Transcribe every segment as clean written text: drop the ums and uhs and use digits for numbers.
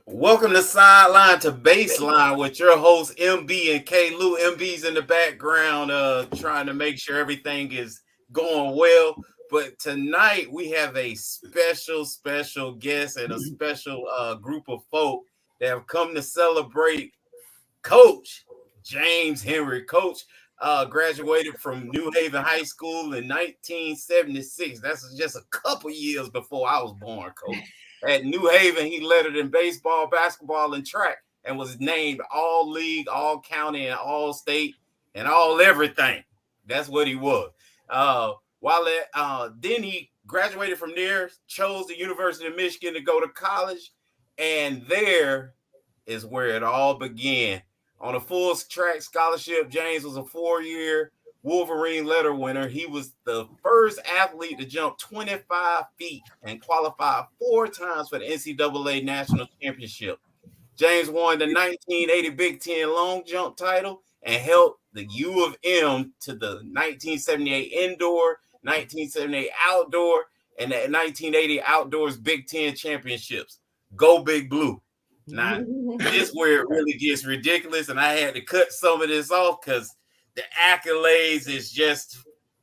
Welcome to Sideline to Baseline with your hosts MB and K Lou. MB's in the background, trying to make sure everything is going well. But tonight we have a special guest and a special group of folk that have come to celebrate Coach James Henry. Coach graduated from New Haven High School in 1976. That's just a couple years before I was born, Coach. At New Haven, he lettered in baseball, basketball, and track and was named all league, all county, and all state, and all everything. That's what he was. Then he graduated from there, chose the University of Michigan to go to college, and there is where it all began. On a full track scholarship, James was a 4-year Wolverine letter winner. He was the first athlete to jump 25 feet and qualify 4 times for the NCAA National Championship. James won the 1980 Big Ten long jump title and helped the U of M to the 1978 indoor, 1978 outdoor, and the 1980 outdoors Big Ten championships. Go Big Blue. Now, this is where it really gets ridiculous, and I had to cut some of this off because the accolades is just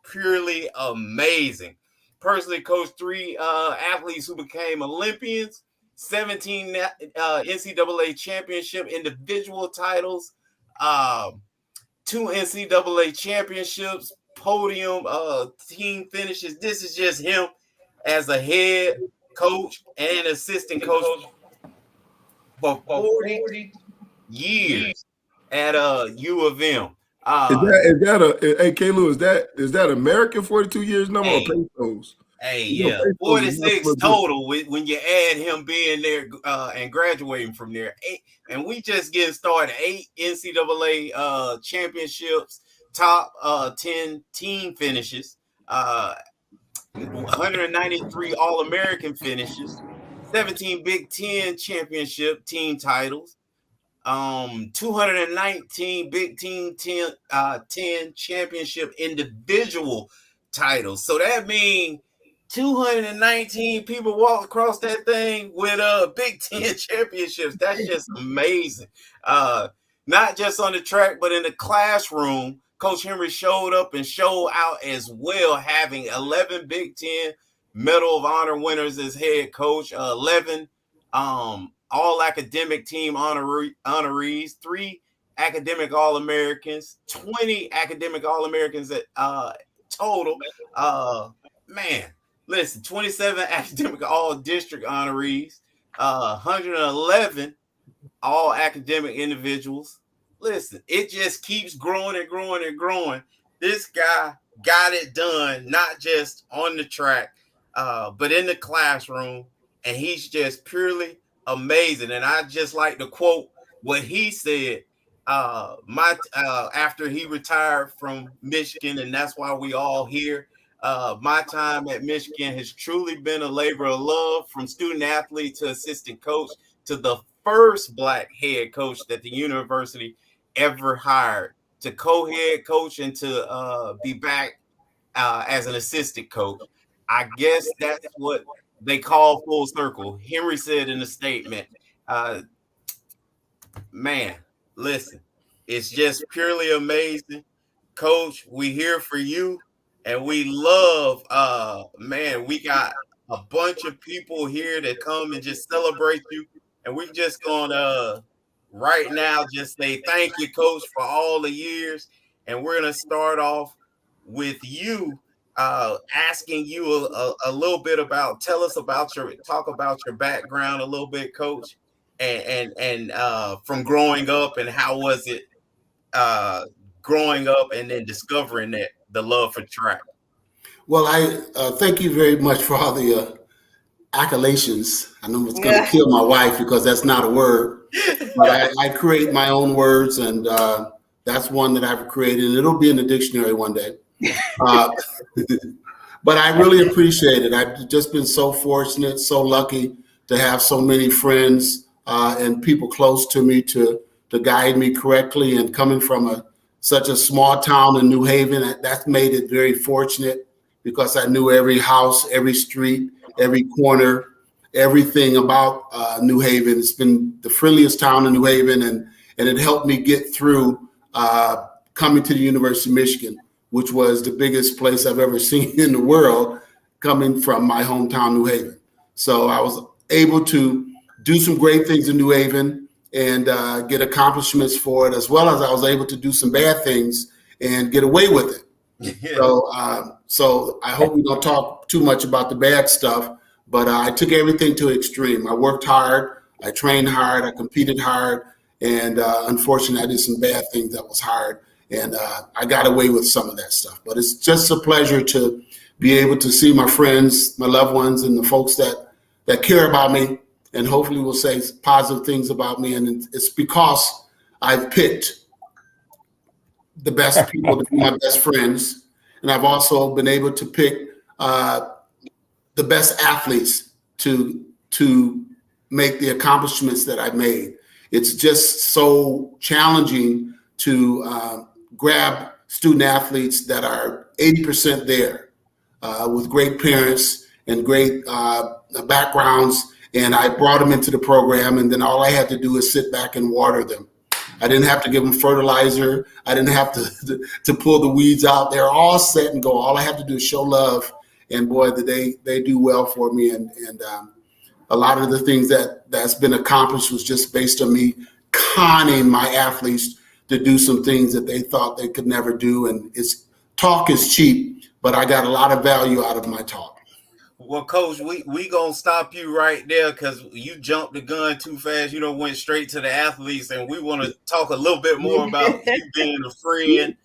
purely amazing. Personally coached 3 athletes who became Olympians, 17 NCAA championship individual titles, 2 NCAA championships, podium team finishes. This is just him as a head coach and assistant coach for 40 years at U of M. Is that a hey K Lou, is that American 42 years number or pesos? Yeah, 46 total when you add him being there and graduating from there. And we just getting started. 8 NCAA championships, top 10 team finishes, 193 All-American finishes, 17 Big Ten championship team titles, 219 Big Ten 10 championship individual titles. So that means 219 people walk across that thing with Big Ten championships. That's just amazing. Not just on the track, but in the classroom, Coach Henry showed up and showed out as well, having 11 Big Ten Medal of Honor winners as head coach, 11 all academic team honorees, 3 academic All-Americans, 20 academic All-Americans at total. Listen, 27 academic all-district honorees, 111 all academic individuals. Listen, it just keeps growing and growing and growing. This guy got it done, not just on the track, but in the classroom, and he's just purely amazing. And I just like to quote what he said after he retired from Michigan, and that's why we all here. My time at Michigan has truly been a labor of love, from student athlete to assistant coach to the first Black head coach that the university ever hired, to co-head coach and to be back as an assistant coach. I guess that's what they call full circle. Henry said in a statement, man, listen, it's just purely amazing. Coach, we here for you. And we love, we got a bunch of people here that come and just celebrate you. And we're just going to right now just say thank you, Coach, for all the years. And we're going to start off with you, asking you a little bit about, talk about your background a little bit, Coach, and from growing up, and how was it growing up and then discovering that the love for track. Well, I thank you very much for all the accolations. I know it's going to kill my wife because that's not a word, but I create my own words, and that's one that I've created, and it'll be in the dictionary one day. But I really appreciate it. I've just been so fortunate, so lucky to have so many friends and people close to me to guide me correctly. And coming from such a small town in New Haven, that's made it very fortunate, because I knew every house, every street, every corner. everything about New Haven. It's been the friendliest town in New Haven, and it helped me get through coming to the University of Michigan, which was the biggest place I've ever seen in the world, coming from my hometown, New Haven. So I was able to do some great things in New Haven and get accomplishments for it, as well as I was able to do some bad things and get away with it. Yeah. So I hope we don't talk too much about the bad stuff, but I took everything to an extreme. I worked hard, I trained hard, I competed hard, and unfortunately I did some bad things that was hard, and I got away with some of that stuff. But it's just a pleasure to be able to see my friends, my loved ones, and the folks that care about me, and hopefully will say positive things about me. And it's because I've picked the best people to be my best friends. And I've also been able to pick the best athletes to make the accomplishments that I've made. It's just so challenging to grab student athletes that are 80% there with great parents and great backgrounds. And I brought them into the program, and then all I had to do is sit back and water them. I didn't have to give them fertilizer. I didn't have to pull the weeds out. They're all set and go. All I have to do is show love, and boy, they do well for me. And a lot of the things that's been accomplished was just based on me conning my athletes to do some things that they thought they could never do. And talk is cheap, but I got a lot of value out of my talk. Well, Coach, we gonna stop you right there because you jumped the gun too fast. You know, went straight to the athletes, and we want to talk a little bit more about you being a friend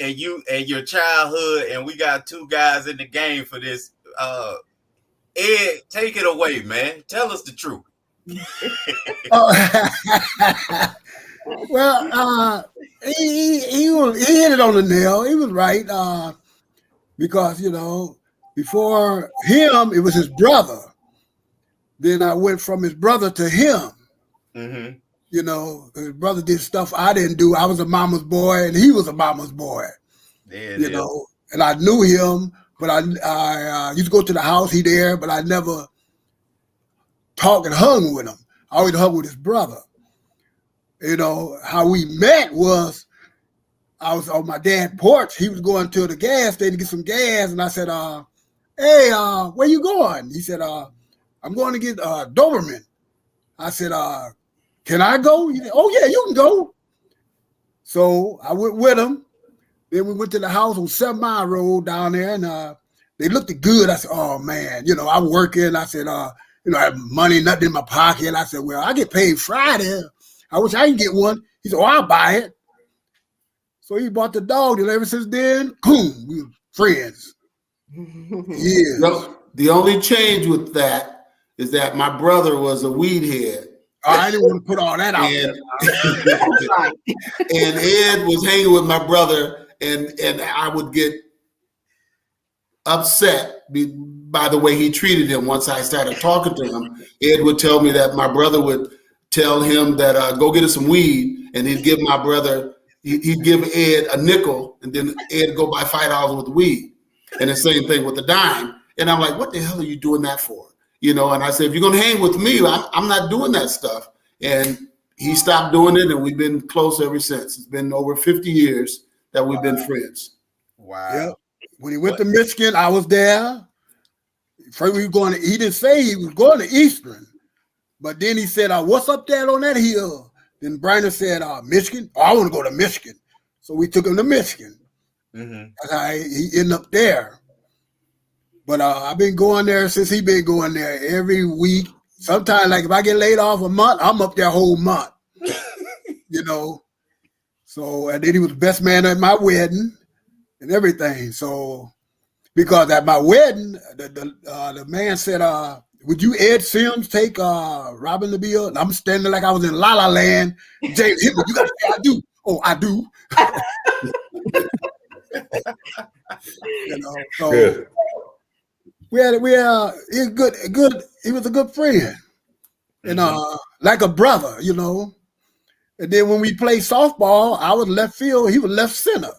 and you and your childhood. And we got two guys in the game for this. Ed, take it away, man. Tell us the truth. Well, he hit it on the nail. He was right because before him, it was his brother. Then I went from his brother to him. Mm-hmm. His brother did stuff I didn't do. I was a mama's boy, and he was a mama's boy. And I knew him, but I used to go to the house. He there, but I never talked and hung with him. I always hung with his brother. How we met was I was on my dad's porch. He was going to the gas station to get some gas, and I said, hey, where you going? He said, I'm going to get Doberman. I said, can I go? He said, oh, yeah, you can go. So I went with him. Then we went to the house on 7 Mile Road down there, and they looked good. I said, oh, man, I'm working. I said, I have money, nothing in my pocket. I said, well, I get paid Friday. I wish I can get one. He said, oh, I'll buy it. So he bought the dog, and ever since then, boom, we were friends. Yeah. The only change with that is that my brother was a weed head. I didn't want to put all that out there. And Ed was hanging with my brother, and I would get upset by the way he treated him. Once I started talking to him, Ed would tell me that my brother would tell him that go get us some weed, and he'd give my brother, he'd give Ed a nickel, and then Ed would go buy $5 with the weed. And the same thing with the dime. And I'm like, what the hell are you doing that for? And I said, if you're going to hang with me, I'm not doing that stuff. And he stopped doing it, and we've been close ever since. It's been over 50 years that we've been friends. Wow. Yep. When he went to Michigan, I was there. First, he didn't say he was going to Eastern. But then he said, what's up there on that hill? Then Brandon said, Michigan? Oh, I want to go to Michigan. So we took him to Michigan. Mm-hmm. That's how he ended up there. But I've been going there since he been going there every week. Sometimes, like if I get laid off a month, I'm up there a whole month. So, and then he was the best man at my wedding and everything. So, because at my wedding, the man said, would you, Ed Sims, take Robin to be up? I'm standing like I was in La La Land. James hit me. You got to say I do. Oh, I do. So good. He's good. He was a good friend, and like a brother, And then when we played softball, I was left field, he was left center.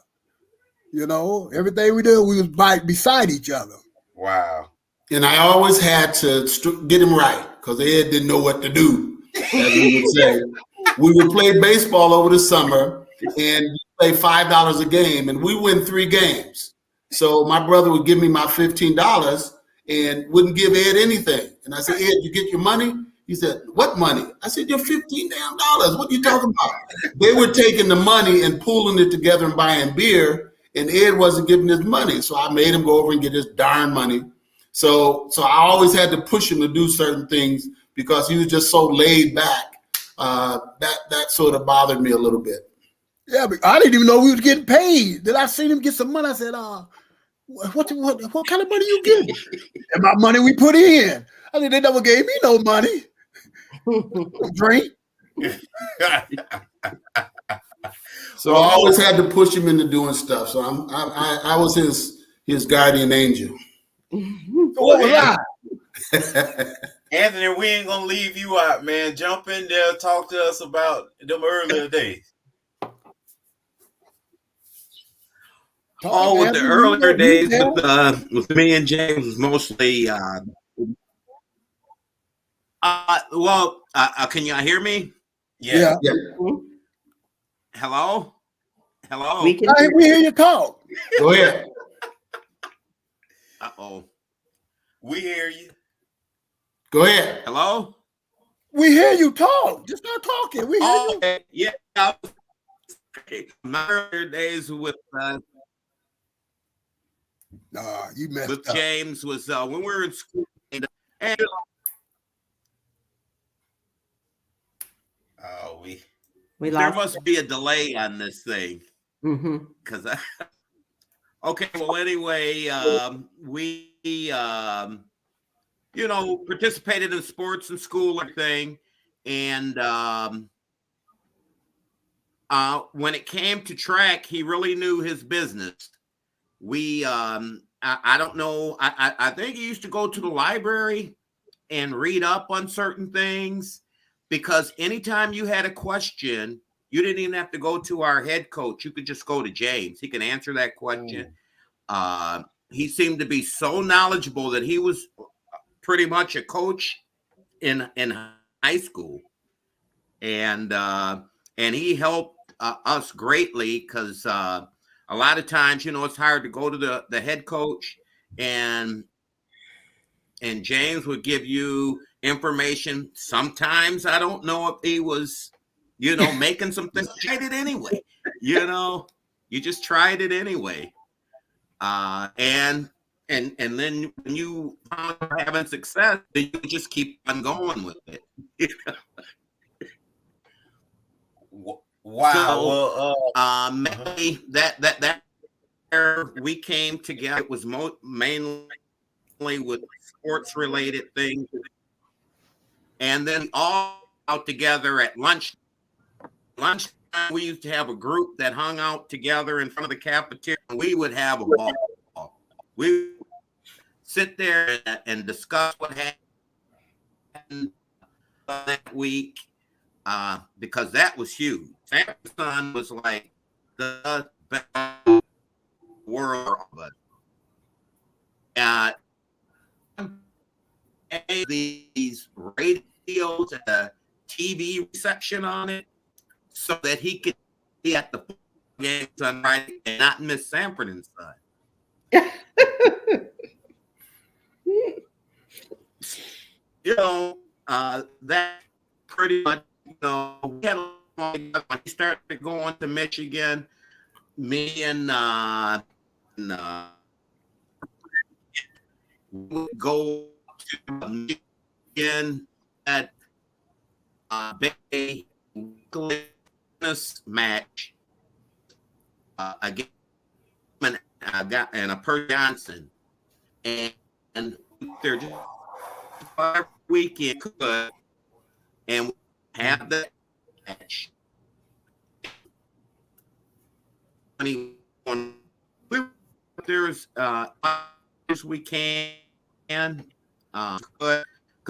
Everything we did, we was beside each other. Wow. and I always had to get him right because Ed didn't know what to do, as we would say. We would play baseball over the summer and play $5 a game, and we win 3 games. So my brother would give me my $15 and wouldn't give Ed anything. And I said, Ed, you get your money? He said, what money? I said, your $15 damn dollars. What are you talking about? They were taking the money and pooling it together and buying beer, and Ed wasn't giving his money. So I made him go over and get his darn money. So I always had to push him to do certain things because he was just so laid back. That sort of bothered me a little bit. Yeah, but I didn't even know we was getting paid. Then I seen him get some money. I said, what kind of money you getting? And my money we put in. I said, they never gave me no money. Drink. So I always had to push him into doing stuff. So I was his guardian angel. So what was I? Anthony, we ain't gonna leave you out, man. Jump in there, talk to us about them earlier days. With the earlier days with me and James was mostly can you hear me? Yeah. Hello? We hear you talk. Go ahead. Uh-oh. We hear you. Go ahead. Hello? We hear you talk. Just start talking. We hear you. Okay. Yeah. My earlier days with you messed with up. James was when we were in school and we there must be a delay on this thing. Because okay, well anyway, we participated in sports in school and everything, and when it came to track, he really knew his business. We I don't know, I think he used to go to the library and read up on certain things, because anytime you had a question, you didn't even have to go to our head coach. You could just go to James. He can answer that question. He seemed to be so knowledgeable that he was pretty much a coach in high school, and he helped us greatly because a lot of times, it's hard to go to the head coach, and James would give you information. Sometimes I don't know if he was, making some things. Tried it anyway. You just tried it anyway. And then when you found having success, then you just keep on going with it. Wow. So, maybe that we came together. It was mainly with sports related things, and then all out together at lunchtime. We used to have a group that hung out together in front of the cafeteria, and we would have a ball. We would sit there and discuss what happened that week, because that was huge. Samson was like the best world, but these radios and the TV reception on it, so that he could be at the games on Friday and not miss Sanford and Son. That pretty much, we had when he started going to Michigan, me and we would go to Michigan at Bay tennis match against a Per Johnson, and they're just every weekend could, and we have that match. There's as we can, but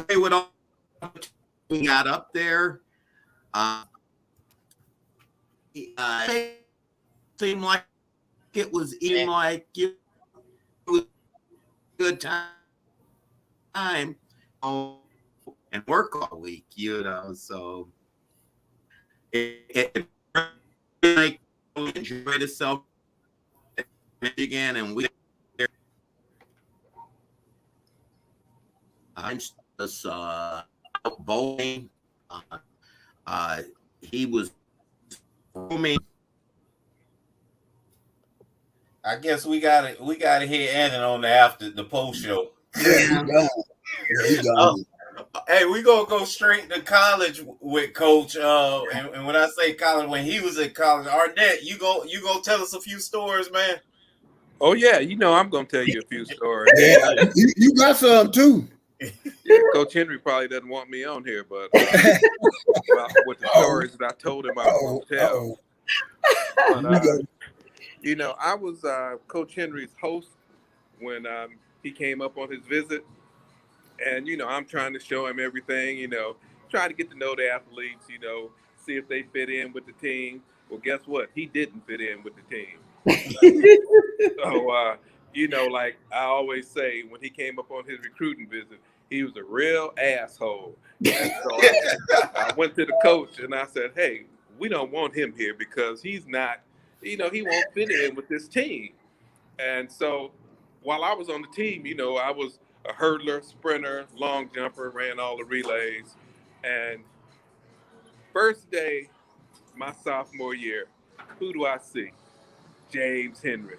they would all we got up there. It seemed like it was even like it was a good time. time and work all week, so it like enjoyed itself in Michigan, and we just out bowling. He was roaming. I guess we gotta hit Annan on the post show. Yeah, he gone. Yeah, he gone. Hey, we gonna go straight to college with Coach. And when I say college, when he was at college, Arnett, you go tell us a few stories, man. Oh yeah, I'm gonna tell you a few stories. Yeah, you got some too. Yeah, Coach Henry probably doesn't want me on here, but with the stories that I told him I won't tell. But, I was Coach Henry's host when he came up on his visit, and I'm trying to show him everything. Trying to get to know the athletes. See if they fit in with the team. Well, guess what? He didn't fit in with the team. So, like I always say, when he came up on his recruiting visit, he was a real asshole. And so I went to the coach and I said, hey, we don't want him here because he's not, he won't fit in with this team. And so while I was on the team, I was a hurdler, sprinter, long jumper, ran all the relays. And first day, my sophomore year, who do I see? James Henry.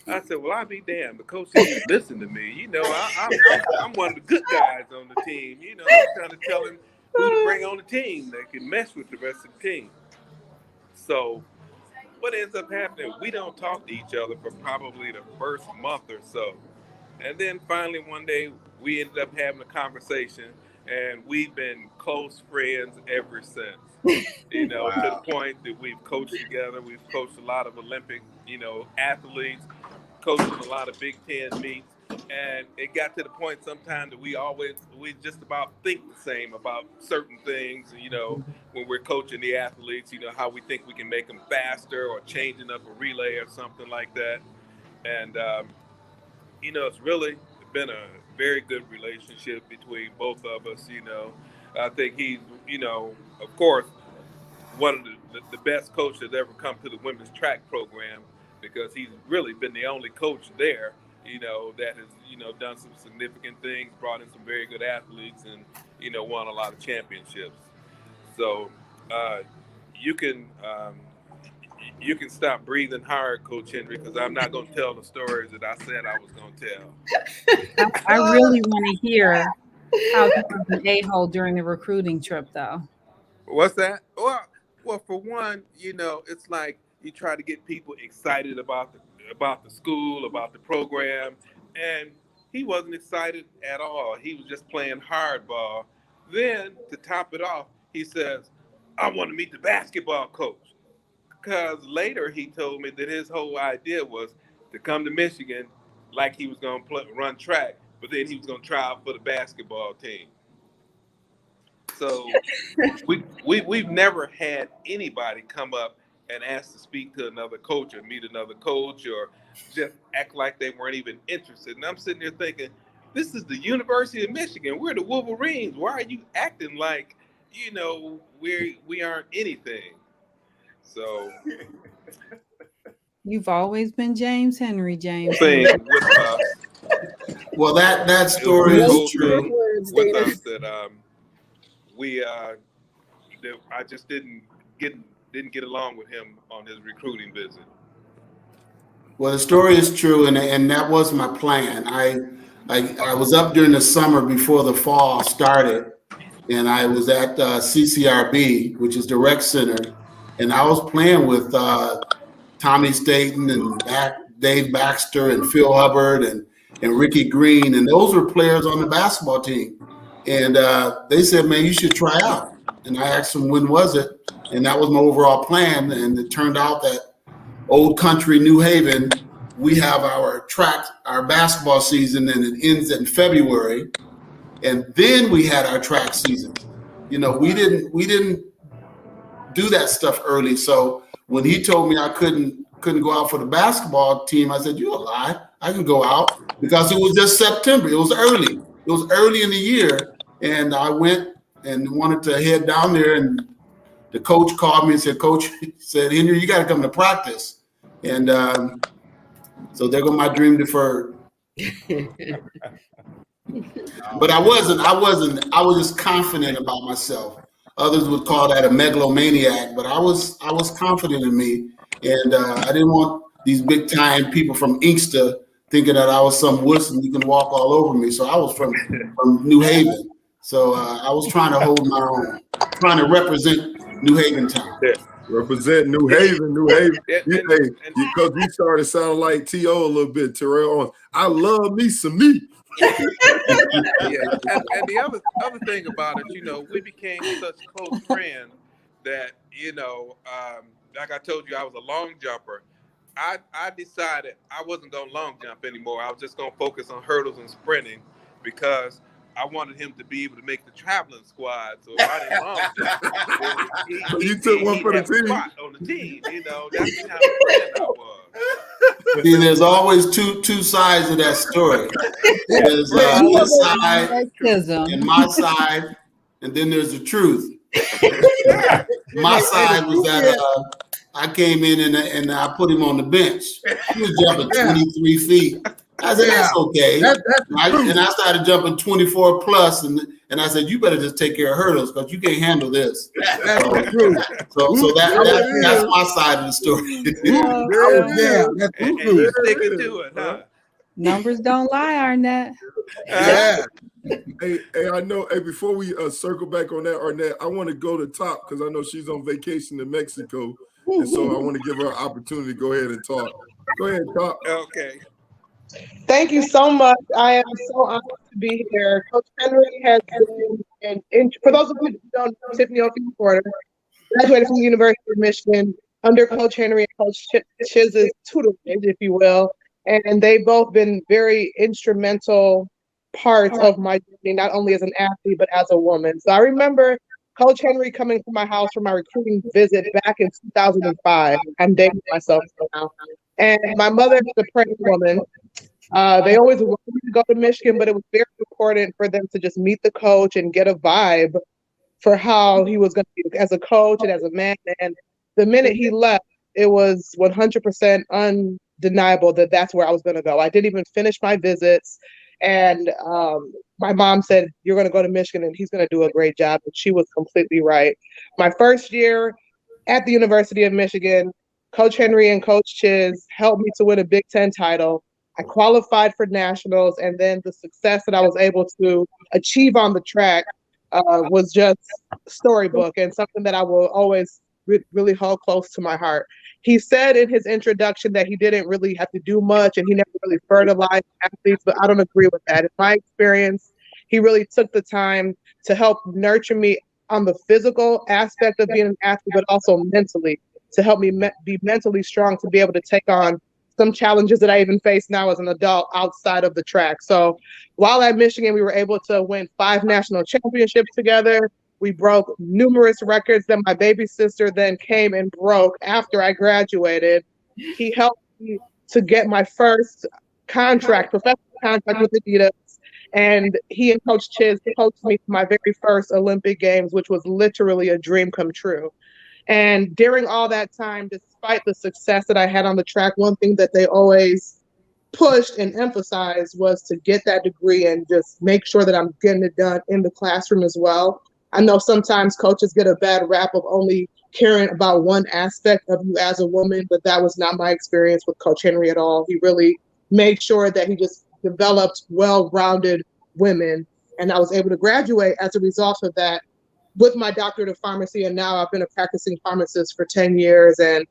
I said, well, I'll be damned. The coach didn't listen to me. I'm one of the good guys on the team. I'm trying to tell him who to bring on the team that can mess with the rest of the team. So what ends up happening, we don't talk to each other for probably the first month or so. And then finally one day we ended up having a conversation, and we've been close friends ever since. Wow. To the point that we've coached together. We've coached a lot of Olympic, athletes, coached a lot of Big Ten meets. And it got to the point sometimes that we just about think the same about certain things, when we're coaching the athletes, how we think we can make them faster or changing up a relay or something like that. And, it's really been a very good relationship between both of us. I think he's, of course, one of the best coaches that's ever come to the women's track program, because he's really been the only coach there, that has, done some significant things, brought in some very good athletes, and, won a lot of championships. So you can stop breathing hard, Coach Henry, because I'm not going to tell the stories that I said I was going to tell. I really want to hear how he was an a-hole during the recruiting trip, though. What's that? Well, for one, it's like you try to get people excited about the school, about the program, and he wasn't excited at all. He was just playing hardball. Then, to top it off, he says, I want to meet the basketball coach. Because later he told me that his whole idea was to come to Michigan like he was going to run track, but then he was going to try out for the basketball team. So we've never had anybody come up and ask to speak to another coach or meet another coach or just act like they weren't even interested. And I'm sitting there thinking, this is the University of Michigan. We're the Wolverines. Why are you acting like, we aren't anything? So you've always been James Henry, James. Well, that story is true. With us that I just didn't get along with him on his recruiting visit. Well, the story is true, and that was my plan. I was up during the summer before the fall started, and I was at CCRB, which is the rec center, and I was playing with Tommy Staten and Dave Baxter and Phil Hubbard and Ricky Green, and those were players on the basketball team. And they said, man, you should try out. And I asked them, when was it? And that was my overall plan. And it turned out that Old Country, New Haven, we have our basketball season, and it ends in February. And then we had our track season. We didn't do that stuff early. So when he told me I couldn't go out for the basketball team, I said, you're a lie. I can go out, because it was just September. It was early. It was early in the year, and I went and wanted to head down there, and the coach called me and said, "Coach," said, "Henry, you got to come to practice." And so there goes my dream deferred. But I wasn't. I was just confident about myself. Others would call that a megalomaniac, but I was confident in me, and I didn't want these big time people from Inkster thinking that I was some wuss and you can walk all over me. So I was from New Haven. So I was trying to hold my own, trying to represent New Haven town. Yeah. Represent New Haven, New Haven. Because you started sounding like T.O. a little bit, Terrell. I love me some meat. Yeah, and the other thing about it, we became such close friends that, like I told you, I was a long jumper. I decided I wasn't going to long jump anymore. I was just going to focus on hurdles and sprinting because I wanted him to be able to make the traveling squad. So if I didn't long jump, so you took one for the team. Spot on the team, that's the kind of friend I was. See, there's always two sides of that story. There's his side and my side, and then there's the truth. My side was that I came in and I put him on the bench. He was jumping 23 feet. I said, that's okay. And I started jumping 24 plus, and I said, you better just take care of hurdles because you can't handle this. That's my side of the story. And you're sticking to it, huh? Numbers don't lie, Arnett. Yeah. Hey, I know. Hey, before we circle back on that, Arnett, I want to go to Top because I know she's on vacation in Mexico, and so I want to give her an opportunity to go ahead and talk. Go ahead, Top. Okay. Thank you so much. I am so honored to be here. Coach Henry has been, for those of you who don't know, Tiffany O'Keefe Porter, graduated from the University of Michigan under Coach Henry and Coach Chiz's tutelage, if you will. And they've both been very instrumental parts of my journey, not only as an athlete, but as a woman. So I remember Coach Henry coming to my house for my recruiting visit back in 2005. I'm dating myself now. And my mother is a pregnant woman. They always wanted me to go to Michigan, but it was very important for them to just meet the coach and get a vibe for how he was going to be as a coach and as a man. And the minute he left, it was 100% undeniable that that's where I was going to go. I didn't even finish my visits. And my mom said, you're going to go to Michigan and he's going to do a great job. And she was completely right. My first year at the University of Michigan, Coach Henry and Coach Chiz helped me to win a Big Ten title. I qualified for nationals, and then the success that I was able to achieve on the track was just storybook and something that I will always really hold close to my heart. He said in his introduction that he didn't really have to do much and he never really fertilized athletes, but I don't agree with that. In my experience, he really took the time to help nurture me on the physical aspect of being an athlete, but also mentally, to help me be mentally strong to be able to take on some challenges that I even face now as an adult outside of the track. So while at Michigan, we were able to win 5 national championships together. We broke numerous records that my baby sister then came and broke after I graduated. He helped me to get my first professional contract with Adidas. And he and Coach Chiz coached me to my very first Olympic Games, which was literally a dream come true. And during all that time, despite the success that I had on the track, one thing that they always pushed and emphasized was to get that degree and just make sure that I'm getting it done in the classroom as well. I know sometimes coaches get a bad rap of only caring about one aspect of you as a woman, but that was not my experience with Coach Henry at all. He really made sure that he just developed well-rounded women, and I was able to graduate as a result of that with my doctorate of pharmacy, and now I've been a practicing pharmacist for 10 years, and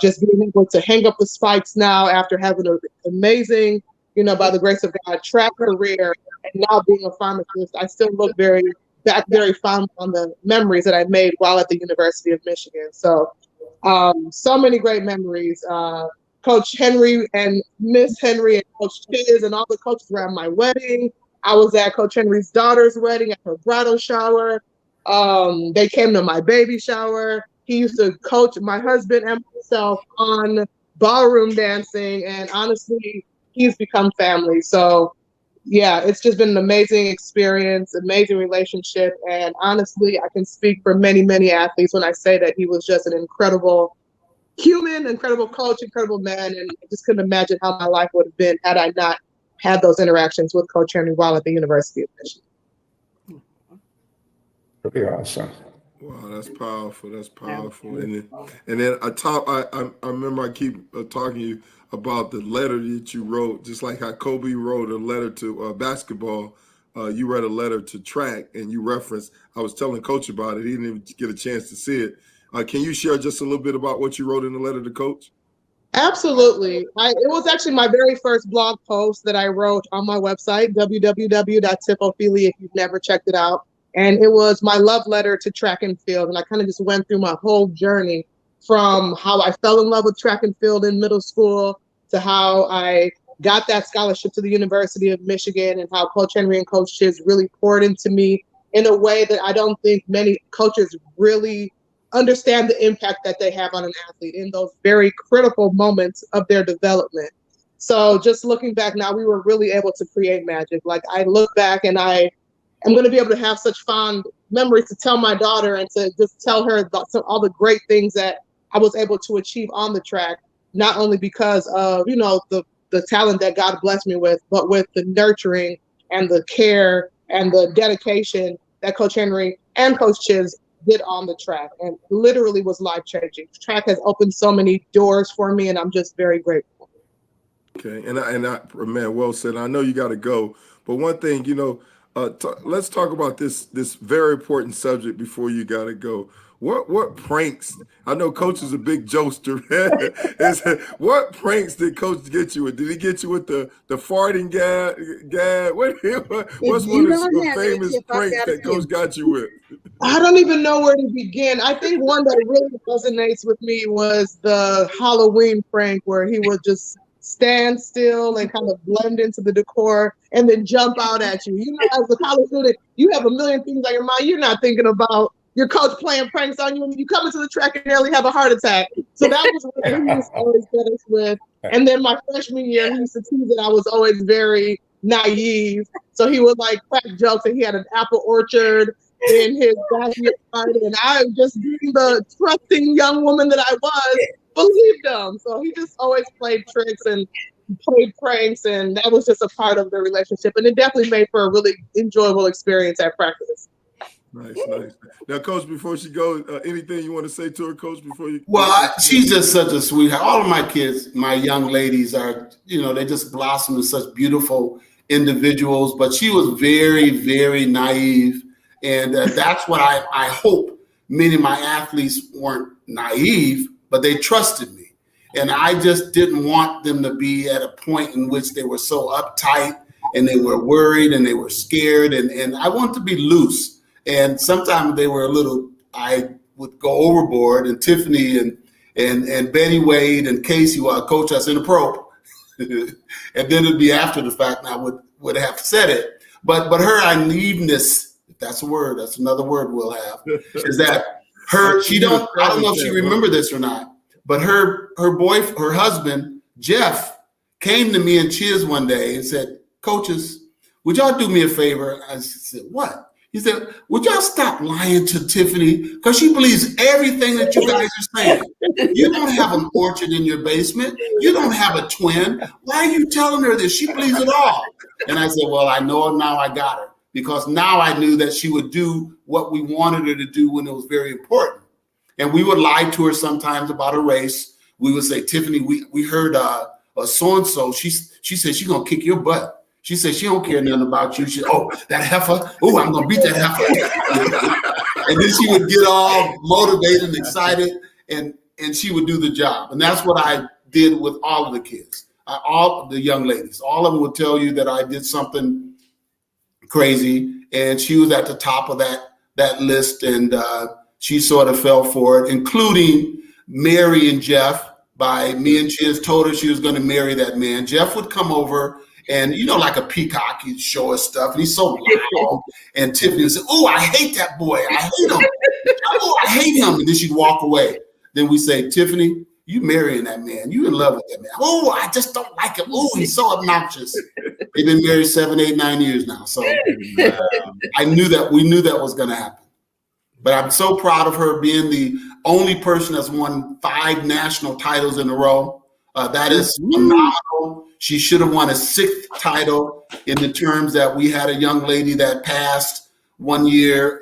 just being able to hang up the spikes now after having an amazing, by the grace of God, track career, and now being a pharmacist, I still look very fond on the memories that I made while at the University of Michigan. So, so many great memories. Coach Henry and Miss Henry and Coach Chiz and all the coaches were at my wedding. I was at Coach Henry's daughter's wedding at her bridal shower. They came to my baby shower. He used to coach my husband and myself on ballroom dancing, and honestly, he's become family. So yeah, it's just been an amazing experience, amazing relationship. And honestly, I can speak for many, many athletes when I say that he was just an incredible human, incredible coach, incredible man. And I just couldn't imagine how my life would have been had I not had those interactions with Coach Henry while at the University of Michigan. Pretty awesome. Wow, that's powerful. That's powerful. And then I remember I keep talking to you about the letter that you wrote, just like how Kobe wrote a letter to basketball. You read a letter to track, and you referenced. I was telling Coach about it. He didn't even get a chance to see it. Can you share just a little bit about what you wrote in the letter to Coach? Absolutely. It was actually my very first blog post that I wrote on my website, www.tipophelia, if you've never checked it out. And it was my love letter to track and field. And I kind of just went through my whole journey from how I fell in love with track and field in middle school to how I got that scholarship to the University of Michigan, and how Coach Henry and Coach Chiz really poured into me in a way that I don't think many coaches really understand the impact that they have on an athlete in those very critical moments of their development. So just looking back now, we were really able to create magic. Like, I look back and I am going to be able to have such fond memories to tell my daughter and to just tell her about all the great things that I was able to achieve on the track, not only because of, you know, the talent that God blessed me with, but with the nurturing and the care and the dedication that Coach Henry and Coach Chiz did on the track, and literally was life-changing. Track has opened so many doors for me, and I'm just very grateful. Okay, and I man, well said. I know you got to go, but one thing, you know, let's talk about this very important subject before you got to go. What pranks? I know Coach is a big jokester. What pranks did Coach get you with? Did he get you with the farting gag? What's one of the famous pranks that Coach got you with? I don't even know where to begin. I think one that really resonates with me was the Halloween prank, where he would just stand still and kind of blend into the decor and then jump out at you. You know, as a college student, you have a million things on your mind. You're not thinking about your coach playing pranks on you, and you come into the track and nearly have a heart attack. So that was what he used to always get us with. And then my freshman year, he used to tease that I was always very naive. So he would like crack jokes, and he had an apple orchard in his backyard, and I, just being the trusting young woman that I was, believed him. So he just always played tricks and played pranks, and that was just a part of the relationship. And it definitely made for a really enjoyable experience at practice. Nice. Now, Coach, before she goes, anything you want to say to her, Coach, before you? Well, she's just such a sweetheart. All of my kids, my young ladies are, you know, they just blossom as such beautiful individuals. But she was very, very naive. And that's what I hope many of my athletes weren't naive, but they trusted me. And I just didn't want them to be at a point in which they were so uptight and they were worried and they were scared. And I want to be loose. And sometimes they were I would go overboard, and Tiffany and Betty Wade and Casey would coach us in the pro. And then it'd be after the fact, and I would have said it. But her naiveness, if that's a word, that's another word we'll have, is that I don't know if she remembered this or not, but her husband, Jeff, came to me and Chiz one day and said, "Coaches, would y'all do me a favor?" I said, "What?" He said, "Would y'all stop lying to Tiffany? Because she believes everything that you guys are saying. You don't have an orchard in your basement. You don't have a twin. Why are you telling her this? She believes it all." And I said, "Well, I know now I got her, because now I knew that she would do what we wanted her to do when it was very important." And we would lie to her sometimes about a race. We would say, "Tiffany, we heard so-and-so, she said she's going to kick your butt. She said she don't care nothing about you. She, oh, that heifer. Oh, I'm going to beat that heifer." And then she would get all motivated and excited, and she would do the job. And that's what I did with all of the kids, all of the young ladies. All of them would tell you that I did something crazy, and she was at the top of that list, and she sort of fell for it, including Mary and Jeff. By me and Chiz told her she was going to marry that man. Jeff would come over, and, you know, like a peacock, he'd show us stuff, and he's so loud. And Tiffany would say, "Oh, I hate that boy. I hate him. Oh, I hate him." And then she'd walk away. Then we say, "Tiffany, You marrying that man. You in love with that man. Oh, I just don't like him. Oh, he's so obnoxious. They've been married 7, 8, 9 years now. So I knew that we knew that was going to happen. But I'm so proud of her being the only person that's won 5 national titles in a row. That is phenomenal. She should have won a 6th title in the terms that we had a young lady that passed one year.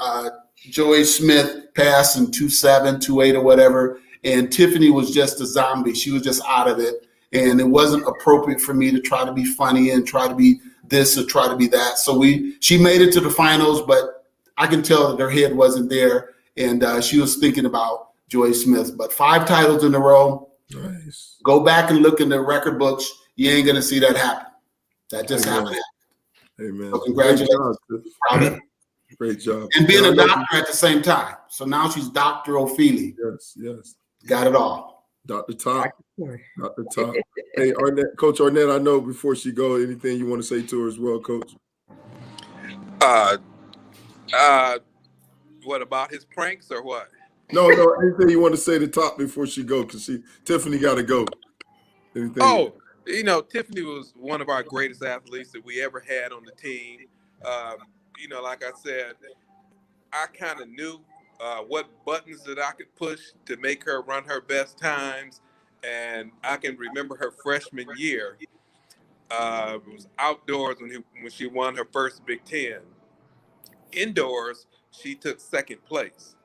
Joy Smith passed in 2.7, 2.8 or whatever. And Tiffany was just a zombie. She was just out of it. And it wasn't appropriate for me to try to be funny and try to be this or try to be that. So she made it to the finals, but I can tell that her head wasn't there. And she was thinking about Joy Smith. But 5 titles in a row. Nice. Go back and look in the record books. You ain't going to see that happen. That just happened. Amen. So congratulations. Great job. And being a doctor at the same time. So now she's Dr. Ophelia. Yes. Got it all. Dr. Top. Dr. Top. Hey, Arnett, Coach Arnett, I know before she go, anything you want to say to her as well, Coach? What about his pranks or what? No, anything you want to say to Top before she go, because Tiffany got to go. Anything? Oh, Tiffany was one of our greatest athletes that we ever had on the team. Like I said, I kind of knew what buttons that I could push to make her run her best times. And I can remember her freshman year. It was outdoors when she won her first Big Ten. Indoors, she took 2nd place.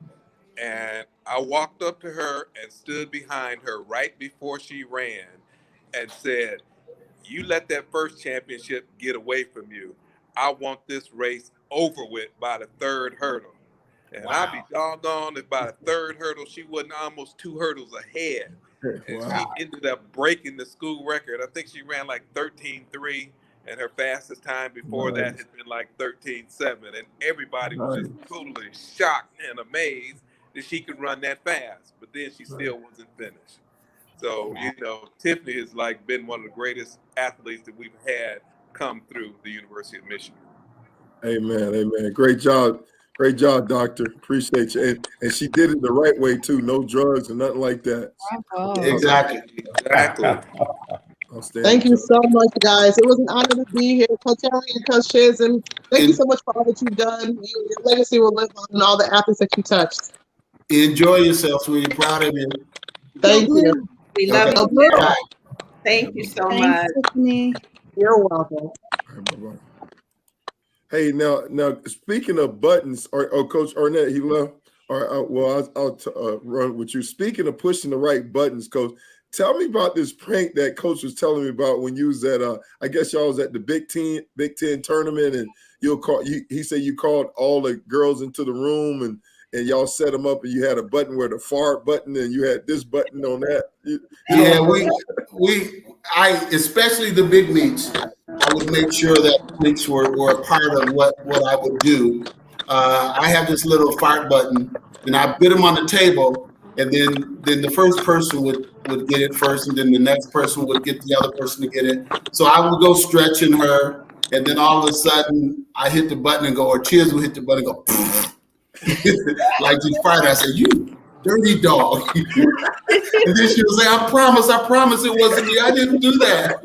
And I walked up to her and stood behind her right before she ran and said, "You let that first championship get away from you. I want this race over with by the 3rd hurdle." And I'd be doggone if by the 3rd hurdle, she wasn't almost 2 hurdles ahead. And she ended up breaking the school record. I think she ran like 13.3, and her fastest time before that had been like 13.7. And everybody was just totally shocked and amazed that she could run that fast. But then she still wasn't finished. So, Tiffany has been one of the greatest athletes that we've had come through the University of Michigan. Amen. Great job, Doctor. Appreciate you. And she did it the right way too. No drugs and nothing like that. Exactly. Thank you so much, guys. It was an honor to be here, Coach Henry and Coach Shiz, and thank you so much for all that you've done. Your legacy will live on, and all the athletes that you touched. Enjoy yourself, sweetie. Proud of you. Thank you. We love you. Thank you so much. Tiffany. You're welcome. Bye-bye. Hey, now speaking of buttons, Coach Arnett, he left. I'll run with you. Speaking of pushing the right buttons, Coach, tell me about this prank that Coach was telling me about when you was at I guess y'all was at the Big Ten tournament, and he said you called all the girls into the room and y'all set them up, and you had a button where the fart button, and you had this button on that. I especially the big meets, I would make sure that meets were a part of what I would do. I have this little fart button, and I put them on the table, and then the first person would get it first, and then the next person would get the other person to get it. So I would go stretching her, and then all of a sudden I hit the button and go, or Chiz would hit the button and go, like this Friday. I said, "You dirty dog." And then she would say, I promise it wasn't me. I didn't do that.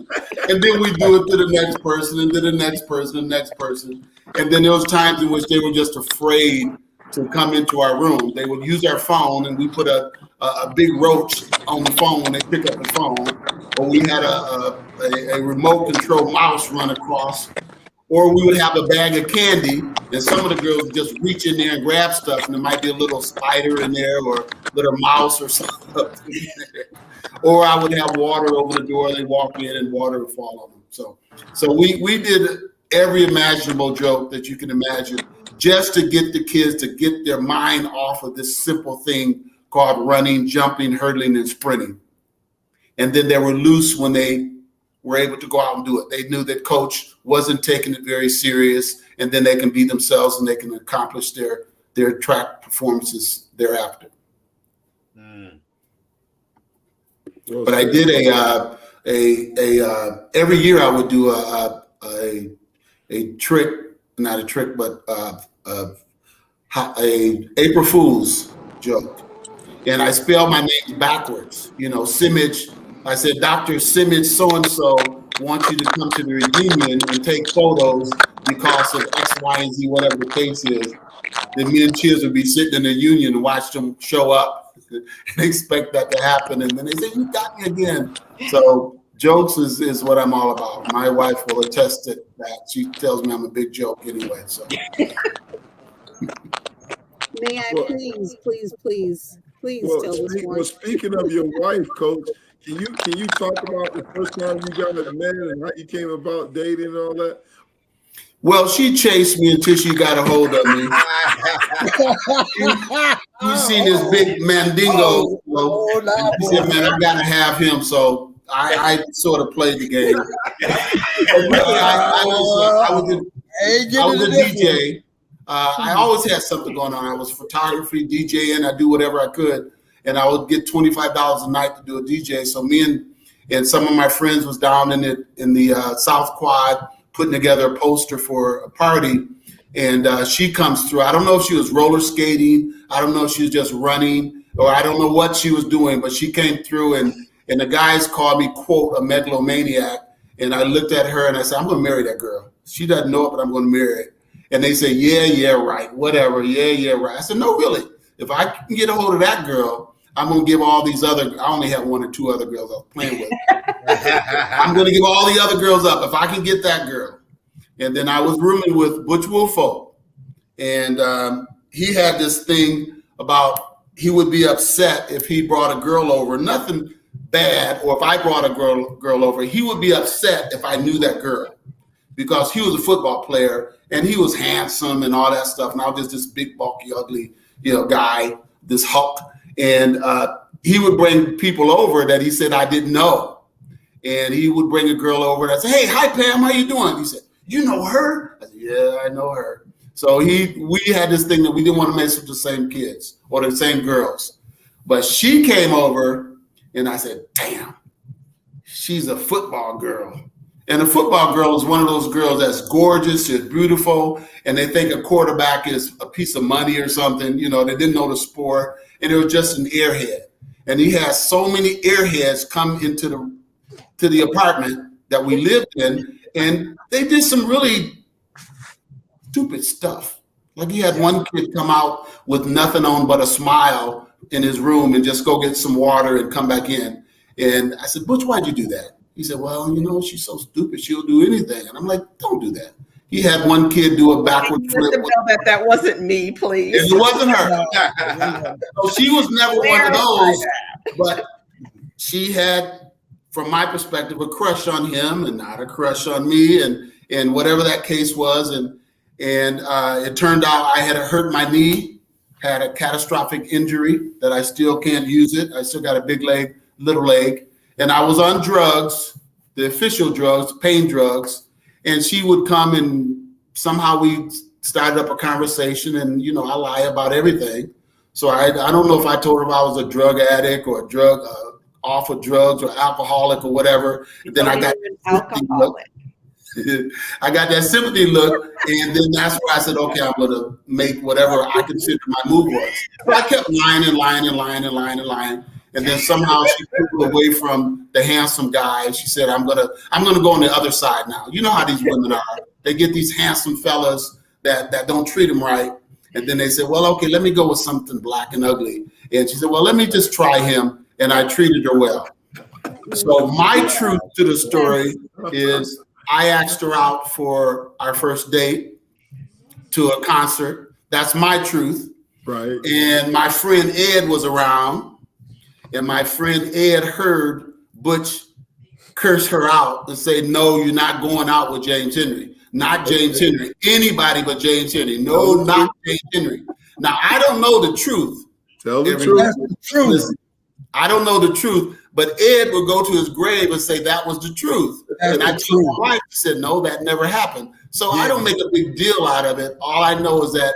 And then we do it to the next person, and then the next person, the next person. And then there was times in which they were just afraid to come into our room. They would use our phone, and we put a big roach on the phone when they pick up the phone. Or we had a remote control mouse run across. Or we would have a bag of candy, and some of the girls would just reach in there and grab stuff, and there might be a little spider in there or a little mouse or something. Or I would have water over the door, they walk in and water would fall on them. So we did every imaginable joke that you can imagine just to get the kids to get their mind off of this simple thing called running, jumping, hurdling, and sprinting. And then they were loose when they were able to go out and do it. They knew that Coach wasn't taking it very serious, and then they can be themselves and they can accomplish their track performances thereafter. But I did every year I would do a trick, not a trick, but a April Fool's joke. and I spelled my name backwards. You know, Simage. I said, Dr. Simage so-and-so wants you to come to the reunion and take photos because of X, Y, and Z, whatever the case is. Then me and Chiz would be sitting in the union and watch them show up and expect that to happen. And then they say, you got me again. So jokes is what I'm all about. My wife will attest to that. She tells me I'm a big joke anyway. So May I please Well, tell this one? speaking of your wife, Coach, can you talk about the first time you guys met and how you came about dating and all that? well, she chased me until she got a hold of me. You seen this big mandingo, and she said, man, I gotta have him. So I sort of played the game. But really, I was a DJ. I always had something going on. I was photography, DJing. I do whatever I could, and I would get $25 a night to do a DJ. So me and some of my friends was down in the South Quad putting together a poster for a party, and she comes through. I don't know if she was roller skating. I don't know if she was just running, or I don't know what she was doing, but she came through, and the guys called me, quote, a megalomaniac. And I looked at her and I said, I'm going to marry that girl. She doesn't know it, but I'm going to marry her. And they say, yeah, right, whatever, yeah, right. I said, no, really. If I can get a hold of that girl, I'm going to give all these other, I only have one or two other girls I was playing with. I'm going to give all the other girls up if I can get that girl. And then I was rooming with Butch Wolfo. And he had this thing about he would be upset if he brought a girl over, nothing bad, or if I brought a girl over, he would be upset if I knew that girl because he was a football player and he was handsome and all that stuff. And I was just this big, bulky, ugly, guy, this Hulk. And he would bring people over that he said I didn't know. And he would bring a girl over and I said, hey, hi, Pam, how you doing? He said, you know her? I said, yeah, I know her. So we had this thing that we didn't want to mess with the same kids or the same girls. But she came over and I said, damn, she's a football girl. And a football girl is one of those girls that's gorgeous, is beautiful, and they think a quarterback is a piece of money or something. They didn't know the sport, and it was just an airhead. And he has so many airheads come into the apartment that we lived in, and they did some really stupid stuff. Like he had one kid come out with nothing on but a smile in his room and just go get some water and come back in. And I said, Butch, why'd you do that? He said, well, she's so stupid, she'll do anything. And I'm like, don't do that. He had one kid do a backward flip. That wasn't me, please. It wasn't her. So she was never one of those, but she had, from my perspective, a crush on him and not a crush on me, and whatever that case was. And it turned out I had hurt my knee, had a catastrophic injury that I still can't use it. I still got a big leg, little leg. And I was on drugs, the official drugs, pain drugs. And she would come and somehow we started up a conversation, and, I lie about everything. So I don't know if I told her I was a drug addict or a drug off of drugs or alcoholic or whatever. Then I got I got that sympathy look, and then that's where I said, okay, I'm going to make whatever I consider my move was. But I kept lying. And then somehow she pulled away from the handsome guy. She said, I'm gonna go on the other side now. You know how these women are. They get these handsome fellas that don't treat them right. And then they said, well, okay, let me go with something black and ugly. And she said, well, let me just try him. And I treated her well. So my truth to the story is I asked her out for our first date to a concert. That's my truth. Right. And my friend Ed was around. And my friend Ed heard Butch curse her out and say, no, you're not going out with James Henry. Not James Henry. Anybody but James Henry. No, not James Henry. Now, I don't know the truth. Tell the truth. That's the truth. Listen, I don't know the truth, but Ed will go to his grave and say that was the truth. And I told my wife, she said, no, that never happened. So I don't make a big deal out of it. All I know is that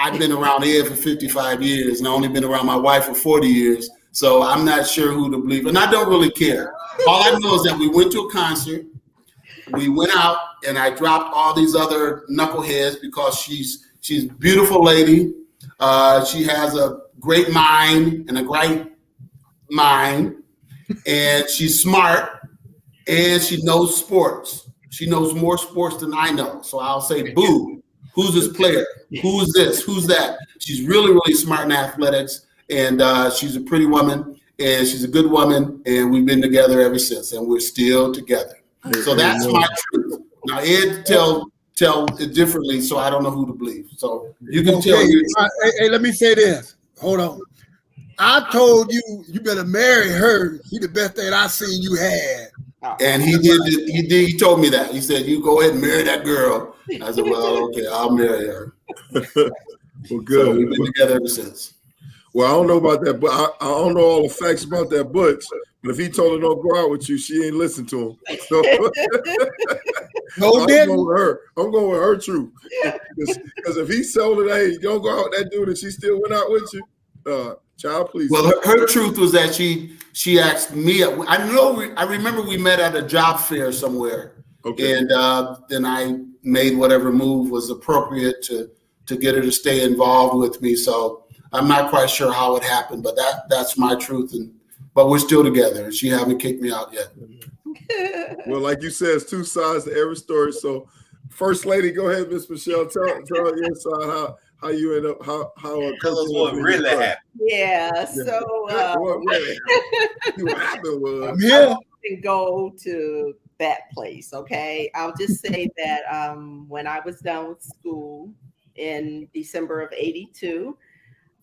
I've been around Ed for 55 years and I only been around my wife for 40 years. So I'm not sure who to believe. And I don't really care. All I know is that we went to a concert. We went out and I dropped all these other knuckleheads because she's a beautiful lady. She has a great mind and a great mind, and she's smart, and she knows sports. She knows more sports than I know. So I'll say, boo, who's this player? Who's this? Who's that? She's really, really smart in athletics, and she's a pretty woman, and she's a good woman, and we've been together ever since, and we're still together. So that's my truth. Now, Ed tell it differently, so I don't know who to believe. So you can tell you. Hey, let me say this. Hold on. I told you better marry her. She the best thing I seen you had. And he did. He told me that. He said, "You go ahead and marry that girl." I said, "Well, okay, I'll marry her." Well, good. So we've been together ever since. Well, I don't know about that, but I don't know all the facts about that Butch. But if he told her don't go out with you, she ain't listen to him. So, No, I'm going with her truth. Because if he sold it, hey, don't go out with that dude, and she still went out with you, child, please. Well, her truth was that she asked me. I remember we met at a job fair somewhere, okay. And then I made whatever move was appropriate to get her to stay involved with me. So I'm not quite sure how it happened, but that's my truth. But we're still together. She haven't kicked me out yet. Well, like you said, it's two sides to every story. So, First Lady, go ahead, Miss Michelle. Tell your side how you end up how tell us what really happened. Yeah. So what really happened? What happened was I didn't go to that place. Okay, I'll just say that when I was done with school in December of '82.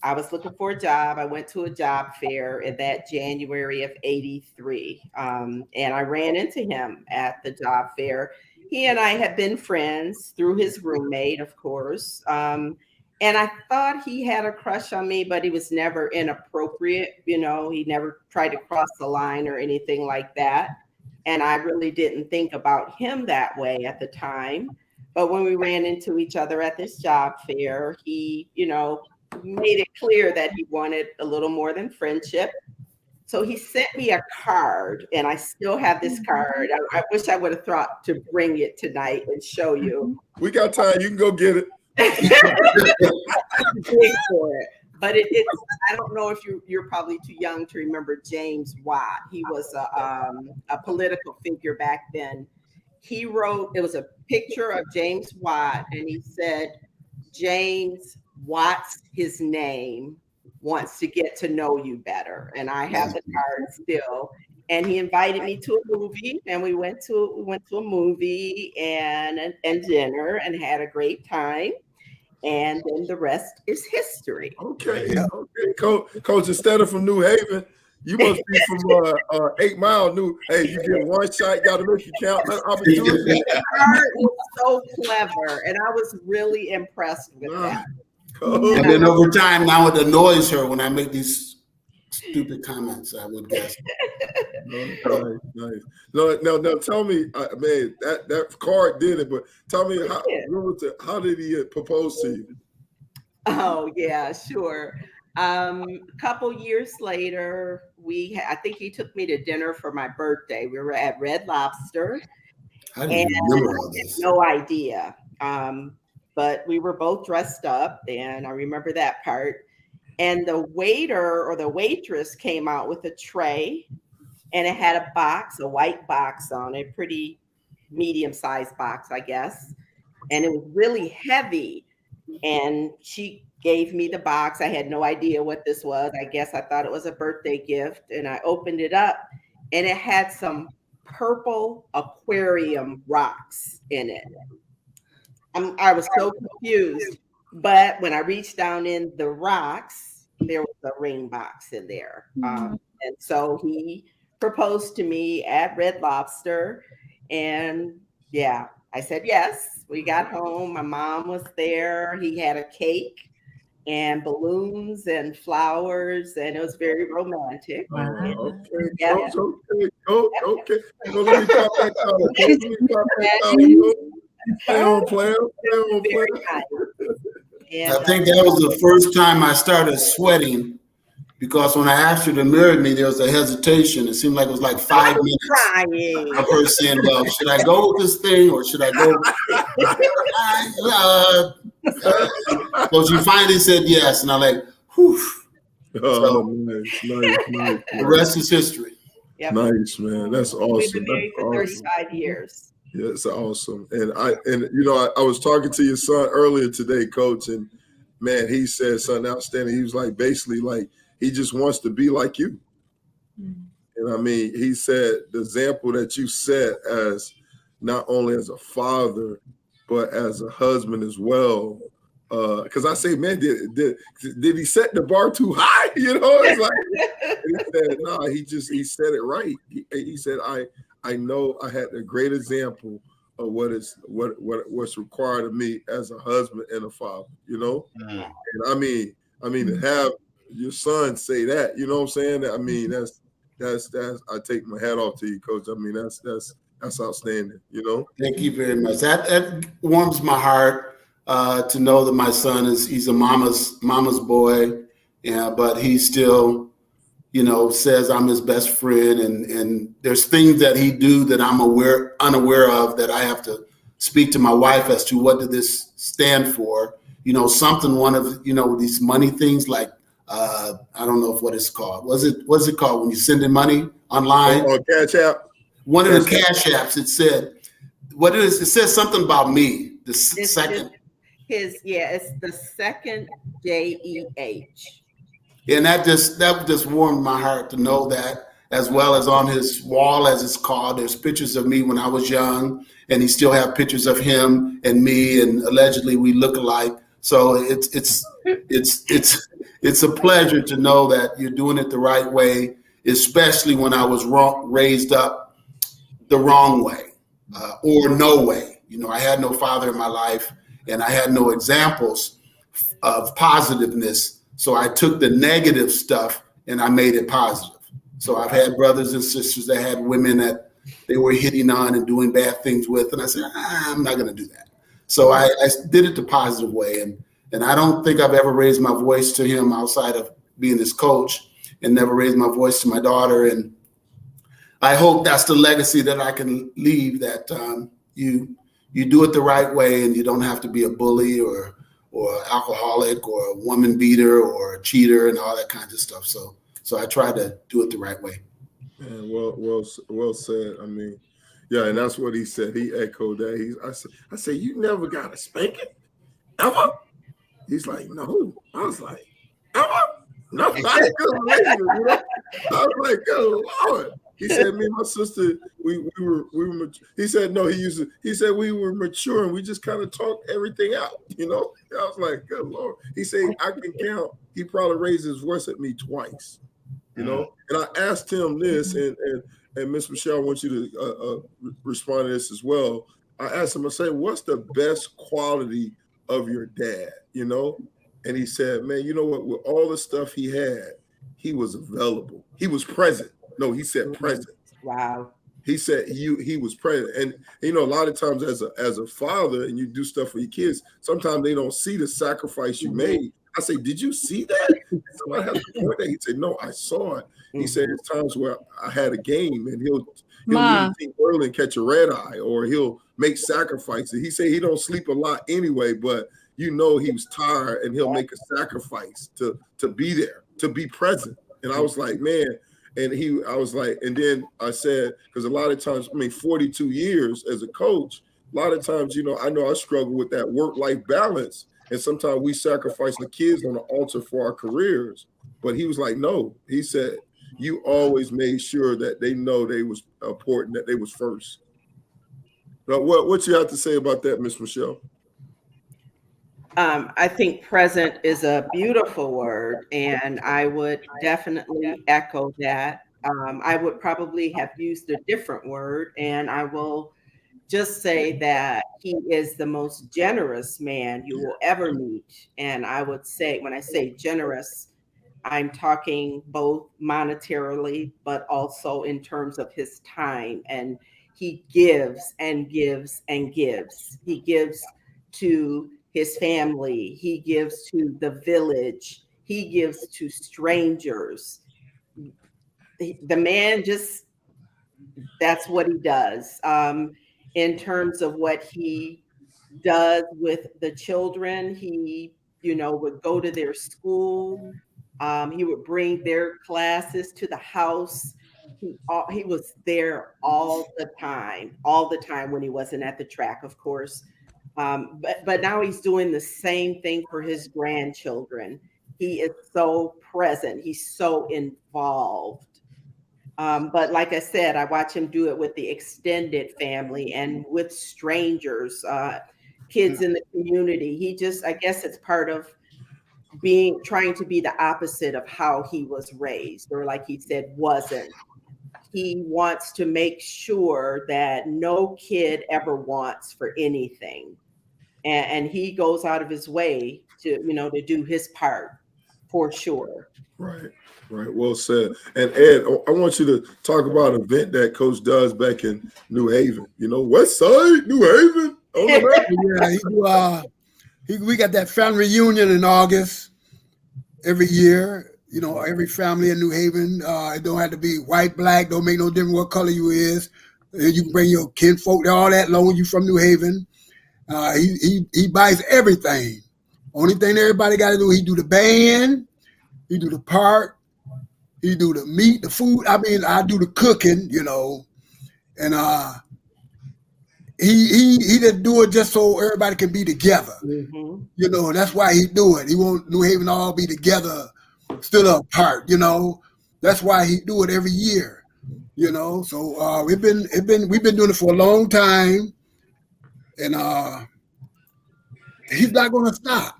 I was looking for a job. I went to a job fair in that January of '83. And I ran into him at the job fair. He and I had been friends through his roommate, of course. And I thought he had a crush on me, but he was never inappropriate. You know, he never tried to cross the line or anything like that. And I really didn't think about him that way at the time. But when we ran into each other at this job fair, he, made it clear that he wanted a little more than friendship. So he sent me a card, and I still have this card. I wish I would have thought to bring it tonight and show you. We got time. You can go get it. Big for it. But it's I don't know if you're probably too young to remember James Watt. He was a political figure back then. He wrote, it was a picture of James Watt, and he said, James Watt's his name, wants to get to know you better. And I have the card still. And he invited me to a movie, and we went to a movie and dinner and had a great time. And then the rest is history. Okay. Coach, instead of from New Haven, you must be from 8 Mile. Hey, you get one shot, got to make you count. The card was so clever, and I was really impressed with that. And then over time, now it annoys her when I make these stupid comments, I would guess. Nice. No, tell me, man, that card did it, but tell me, how did he propose to you? Oh, yeah, sure. A couple years later, I think he took me to dinner for my birthday. We were at Red Lobster. I didn't remember all this. No idea. But we were both dressed up, and I remember that part. And the waiter or the waitress came out with a tray, and it had a white box on it, pretty medium-sized box, I guess. And it was really heavy. And she gave me the box. I had no idea what this was. I guess I thought it was a birthday gift. And I opened it up, and it had some purple aquarium rocks in it. I was so confused, but when I reached down in the rocks, there was a ring box in there. And so he proposed to me at Red Lobster, and yeah, I said yes. We got home. My mom was there. He had a cake and balloons and flowers, and it was very romantic. Okay. So let me pop that out. Stay on, player. I think that was the first time I started sweating, because when I asked her to marry me, there was a hesitation. It seemed like it was like 5 minutes of her saying, well, should I go with this thing or should I go? So she finally said yes. And I'm like, whew. Oh, nice. The rest is history. Yep. Nice, man. That's We've awesome. been married for 35 years. Yeah, it's awesome. And I was talking to your son earlier today, Coach, and man, he said something outstanding. He was like, basically, like he just wants to be like you. And I mean, he said the example that you set as not only as a father, but as a husband as well. Because I say, man, did he set the bar too high? You know, it's like he said, no, he said it right. He said, I know I had a great example of what's required of me as a husband and a father, you know? And I mean to have your son say that, you know what I'm saying? I mean, that's I take my hat off to you, Coach. I mean, that's outstanding, you know? Thank you very much. That warms my heart to know that my son he's a mama's boy, yeah, but he still, you know, says I'm his best friend, and there's things that he do that I'm unaware of that I have to speak to my wife as to what did this stand for. You know, one of, you know, these money things like I don't know what it's called. What's it called when you send in money online? Oh, Cash App. One of the Cash Apps. It said, what it is? It says something about me. Second. It's the second JEH. And that just warmed my heart to know that, as well as on his wall, as it's called, there's pictures of me when I was young, and he still have pictures of him and me, and allegedly we look alike. So it's a pleasure to know that you're doing it the right way, especially when I was raised up the wrong way or no way. You know, I had no father in my life, and I had no examples of positiveness. So I took the negative stuff and I made it positive. So I've had brothers and sisters that had women that they were hitting on and doing bad things with, and I said, I'm not going to do that. So I did it the positive way, and I don't think I've ever raised my voice to him outside of being his coach, and never raised my voice to my daughter. And I hope that's the legacy that I can leave, that you do it the right way, and you don't have to be a bully or alcoholic or a woman beater or a cheater and all that kinds of stuff. So I try to do it the right way. Man, well said. I mean, yeah, and that's what he said. He echoed that. I said, you never got a spanking? Ever? He's like, no. I was like, ever? No, I couldn't believe it, you know? I was like, good Lord. He said, me and my sister, we were he said, no, he said we were mature and we just kind of talked everything out, you know? I was like, good Lord. He said, I can count. He probably raised his voice at me twice, you know? And I asked him this, and Miss Michelle, I want you to respond to this as well. I asked him, I said, what's the best quality of your dad, you know? And he said, man, you know what? With all the stuff he had, he was available. He was present. No, he said present. Wow. He said he was present. And you know, a lot of times as a father, and you do stuff for your kids, sometimes they don't see the sacrifice you made. I say, did you see that? Somebody has to point that. He said, no, I saw it. He said, there's times where I had a game and he'll leave the team early and catch a red eye, or he'll make sacrifices. He said he don't sleep a lot anyway, but you know he was tired and he'll make a sacrifice to be there, to be present. And I was like, man. And I was like, and then I said, because a lot of times, 42 years as a coach, a lot of times, you know I struggle with that work-life balance. And sometimes we sacrifice the kids on the altar for our careers. But he was like, no, he said, you always made sure that they know they was important, that they was first. But what you have to say about that, Miss Michelle? I think present is a beautiful word, and I would definitely echo that. I would probably have used a different word, and I will just say that he is the most generous man you will ever meet. And I would say, when I say generous, I'm talking both monetarily, but also in terms of his time. And he gives and gives and gives. He gives to his family. He gives to the village. He gives to strangers. The man just, that's what he does. In terms of what he does with the children, he, would go to their school. He would bring their classes to the house. He was there all the time when he wasn't at the track, of course. But now he's doing the same thing for his grandchildren. He is so present. He's so involved. But like I said, I watch him do it with the extended family and with strangers, kids in the community. I guess it's part of trying to be the opposite of how he was raised, or like he said, wasn't. He wants to make sure that no kid ever wants for anything. And he goes out of his way to do his part for sure. Right. Well said. And Ed, I want you to talk about an event that Coach does back in New Haven. West Side, New Haven. Yeah, we got that family reunion in August every year. Every family in New Haven. It don't have to be white, black. Don't make no difference what color you is. You can bring your kinfolk, all that, long as you from New Haven. He buys everything. Only thing everybody got to do, he do the band, he do the part, he do the meat, the food. I mean, I do the cooking, and he just do it just so everybody can be together. Mm-hmm. That's why he do it. He want New Haven all be together, still apart. That's why he do it every year. So we've been doing it for a long time, and he's not gonna stop.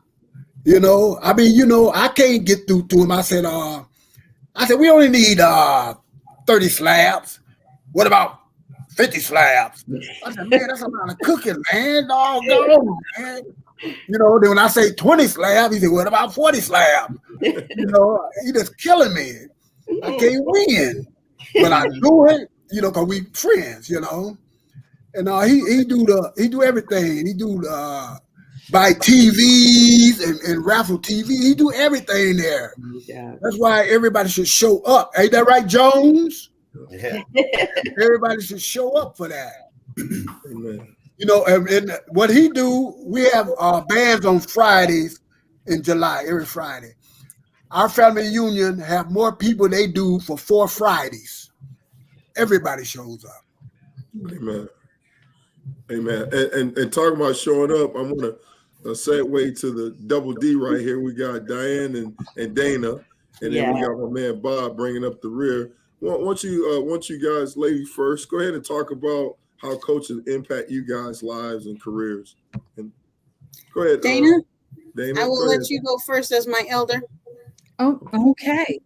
I can't get through to him. I said, we only need 30 slabs. What about 50 slabs? I said, man, that's a lot of cooking, man. Doggone, man. Then when I say 20 slabs, he said, what about 40 slabs? He just killing me. I can't win. But I do it, because we friends, And he do everything. He do buy TVs and raffle TV. He do everything there. Yeah. That's why everybody should show up. Ain't that right, Jones? Yeah. Everybody should show up for that. Amen. And what he do, we have bands on Fridays in July, every Friday. Our family union have more people they do for 4 Fridays. Everybody shows up. Amen. And talking about showing up, I'm gonna segue to the double D right here. We got Diane and Dana, and then we got my man Bob bringing up the rear. Once you guys, ladies first, go ahead and talk about how coaches impact you guys' lives and careers. And go ahead, Dana. Dana, I will let you go first as my elder. Oh, okay.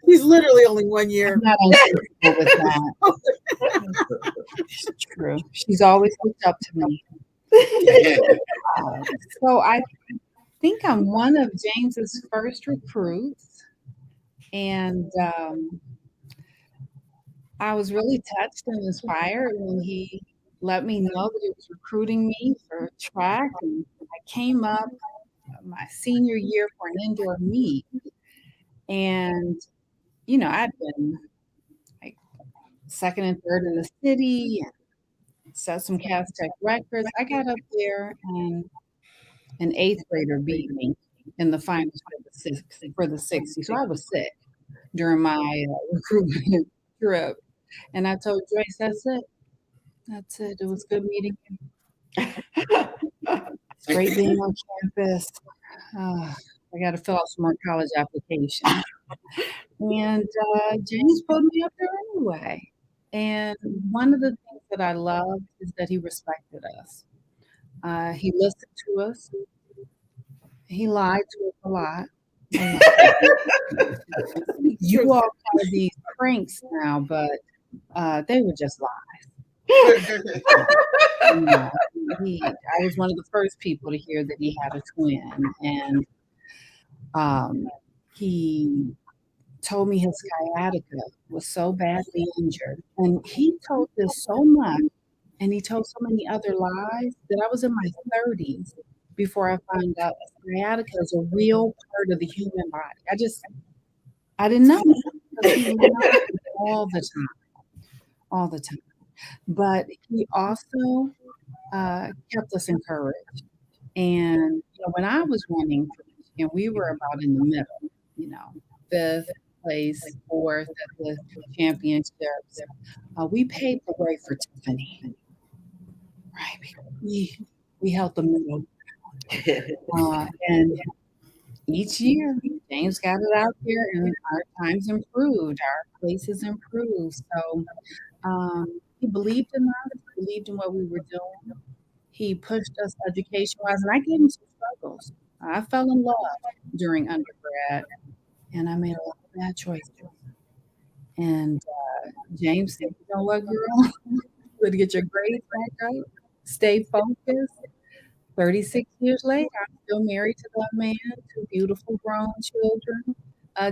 He's literally only 1 year. I'm not uncomfortable with that. It's true. She's always looked up to me. So I think I'm one of James's first recruits, and I was really touched and inspired when he let me know that he was recruiting me for track, and I came up my senior year for an indoor meet, and I'd been like second and third in the city and set some Cast Tech records. I got up there and an 8th grader beat me in the finals for the 60. So I was sick during my recruitment trip. And I told Joyce, that's it. That's it. It was good meeting you. It's great being on campus. I got to fill out some more college applications. And James put me up there anyway. And one of the things that I loved is that he respected us. He listened to us. He lied to us a lot. You all have these pranks now, but they were just lies. I was one of the first people to hear that he had a twin, and he told me his sciatica was so badly injured, and he told this so much, and he told so many other lies that I was in my 30s before I found out that sciatica is a real part of the human body. I didn't know, because he lied all the time. But he also kept us encouraged. And when I was running and we were about in the middle, you know, fifth place, fourth at the championships. We paved the way for Tiffany, right? We held the middle, and each year James got it out there, and our times improved, our places improved. So he believed in us, believed in what we were doing. He pushed us education wise, and I gave him some struggles. I fell in love during undergrad, and I made a lot of bad choices. And James said, "You know what, girl? You better get your grades back up, stay focused." 36 years later, I'm still married to that man, two beautiful grown children.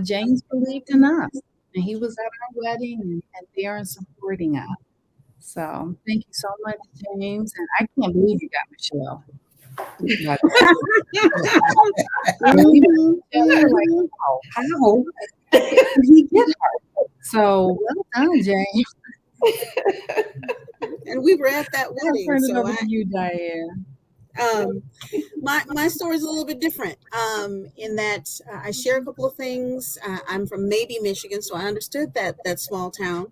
James believed in us, and he was at our wedding and there and supporting us. So thank you so much, James. And I can't believe you got Michelle. But, we were together like, oh, how did he get her? So well done, James. And we were at that I'll wedding. turn it So over to you, Diane. My story is a little bit different in that I share a couple of things. I'm from maybe Michigan, so I understood that small town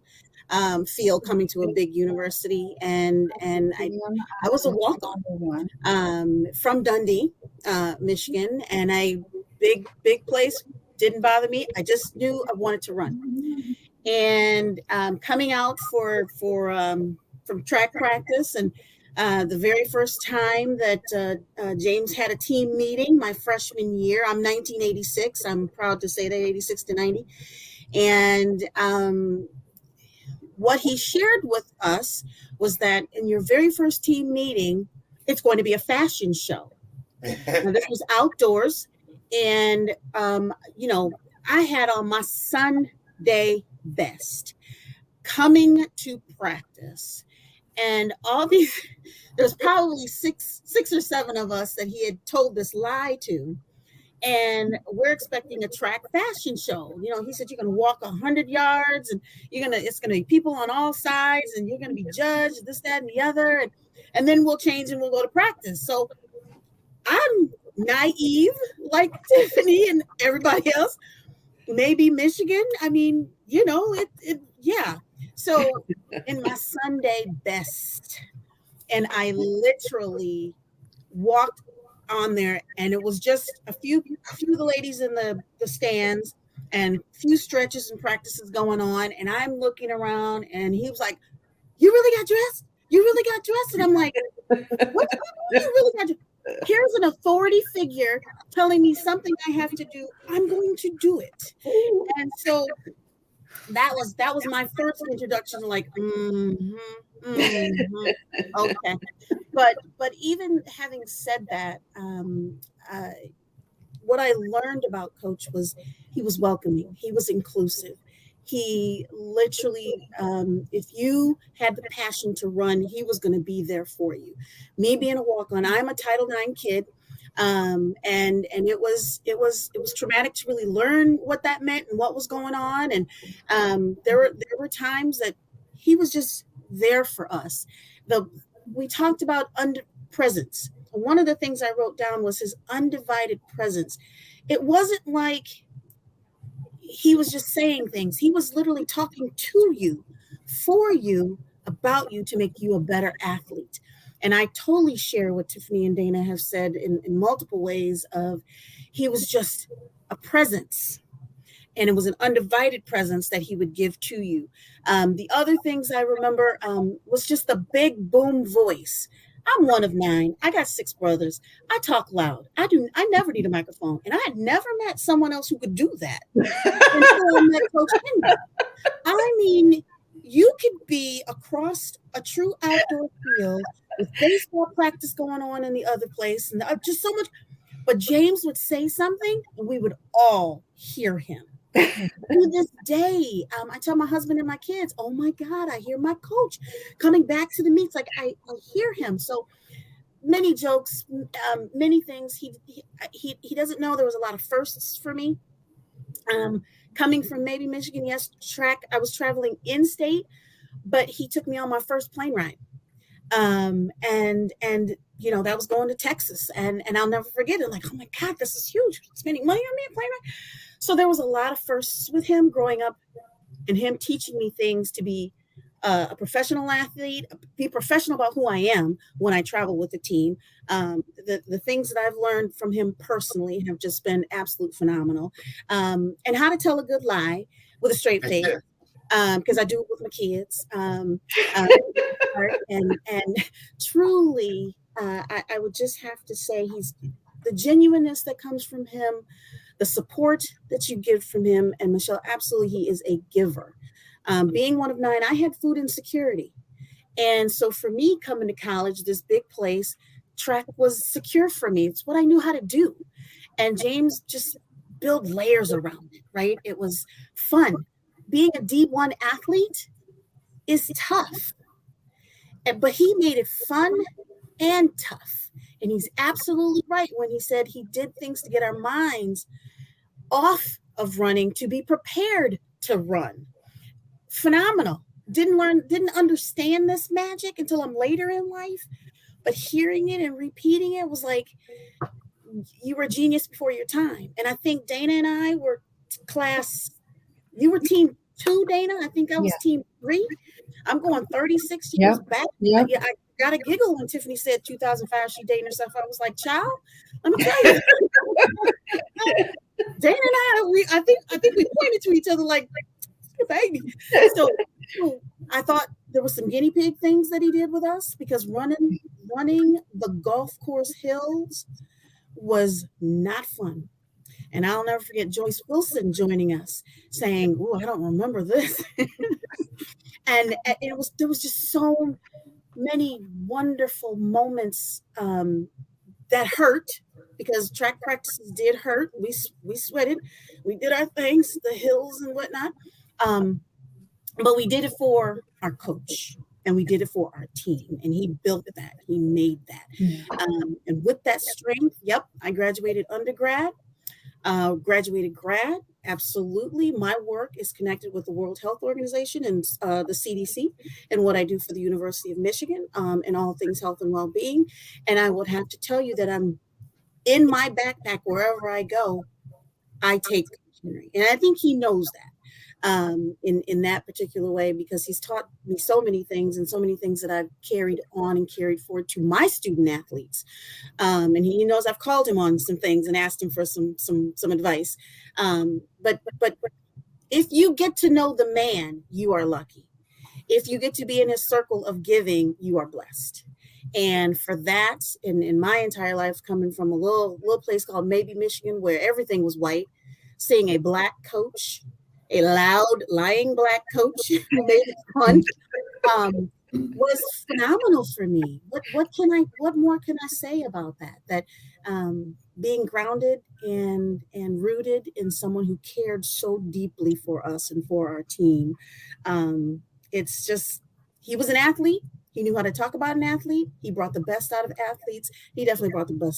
feel coming to a big university, and I was a walk-on from Dundee, Michigan, and big place didn't bother me. I just knew I wanted to run, and coming out from track practice and. The very first time that James had a team meeting, my freshman year, I'm 1986. I'm proud to say that, 86 to 90. And what he shared with us was that in your very first team meeting, it's going to be a fashion show. Now, this was outdoors. And, I had on my Sunday best coming to practice. And all these, there's probably six or seven of us that he had told this lie to. And we're expecting a track fashion show. He said, you're going to walk 100 yards and it's going to be people on all sides and you're going to be judged, this, that, and the other. And then we'll change and we'll go to practice. So I'm naive like Tiffany and everybody else. Maybe Michigan. I mean, yeah. So in my Sunday best, and I literally walked on there, and it was just a few of the ladies in the stands and a few stretches and practices going on. And I'm looking around, and he was like, "You really got dressed? You really got dressed?" And I'm like, "What? You really got dressed? Here's an authority figure telling me something I have to do. I'm going to do it." And so that was my first introduction. Like, okay. But even having said that, what I learned about Coach was he was welcoming. He was inclusive. He literally, if you had the passion to run, he was going to be there for you. Me being a walk-on, I'm a Title IX kid. And it was traumatic to really learn what that meant and what was going on. And there were times that he was just there for us. We talked about presence. One of the things I wrote down was his undivided presence. It wasn't like he was just saying things. He was literally talking to you, for you, about you to make you a better athlete. And I totally share what Tiffany and Dana have said in multiple ways of he was just a presence. And it was an undivided presence that he would give to you. The other things I remember was just the big boom voice. I'm one of 9. I got 6 brothers. I talk loud. I never need a microphone. And I had never met someone else who could do that until I met Coach Henry. I mean, you could be across a true outdoor field with baseball practice going on in the other place and just so much. But James would say something and we would all hear him. To this day, I tell my husband and my kids, "Oh my God, I hear my coach coming back to the meets. Like I hear him." So many jokes, many things. He doesn't know there was a lot of firsts for me. Coming from maybe Michigan, yes, track. I was traveling in state, but he took me on my first plane ride. And that was going to Texas, and I'll never forget it. Like, oh my God, this is huge. Spending money on me and playing. So there was a lot of firsts with him growing up, and him teaching me things to be a professional athlete, be professional about who I am when I travel with the team. The things that I've learned from him personally have just been absolute phenomenal. And how to tell a good lie with a straight face, because I do it with my kids. And truly, I would just have to say he's the genuineness that comes from him, the support that you get from him. And Michelle, absolutely, he is a giver. Being one of 9, I had food insecurity. And so for me coming to college, this big place, track was secure for me. It's what I knew how to do. And James just built layers around it, right? It was fun. Being a D1 athlete is tough, but he made it fun and tough. And he's absolutely right when he said he did things to get our minds off of running to be prepared to run. Phenomenal. Didn't understand this magic until I'm later in life, but hearing it and repeating it was like, you were a genius before your time. And I think Dana and I were you were team 2, Dana. I think I was team 3. I'm going 36 years back. I got a giggle when Tiffany said 2005 she dated herself. I was like, child, let me tell you. Dana and I think we pointed to each other like baby. So I thought there were some guinea pig things that he did with us, because running the golf course hills was not fun. And I'll never forget Joyce Wilson joining us saying, "Oh, I don't remember this." And there was just so many wonderful moments that hurt, because track practices did hurt. We sweated, we did our things, the hills and whatnot. But we did it for our coach, and we did it for our team, and he built that. He made that. And with that strength, I graduated undergrad, graduated grad. Absolutely. My work is connected with the World Health Organization and the CDC, and what I do for the University of Michigan, and all things health and well-being. And I would have to tell you that I'm in my backpack wherever I go, I take Coach Henry. And I think he knows that. In that particular way, because he's taught me so many things, and so many things that I've carried on and carried forward to my student athletes. And he knows I've called him on some things and asked him for some advice. But if you get to know the man, you are lucky. If you get to be in his circle of giving, you are blessed. And for that, in my entire life, coming from a little place called Maybe, Michigan, where everything was white, seeing a Black coach, a loud, lying Black coach who made it fun, was phenomenal for me. What more can I say about that? That being grounded and rooted in someone who cared so deeply for us and for our team. It's just, he was an athlete. He knew how to talk about an athlete. He brought the best out of athletes. He definitely brought the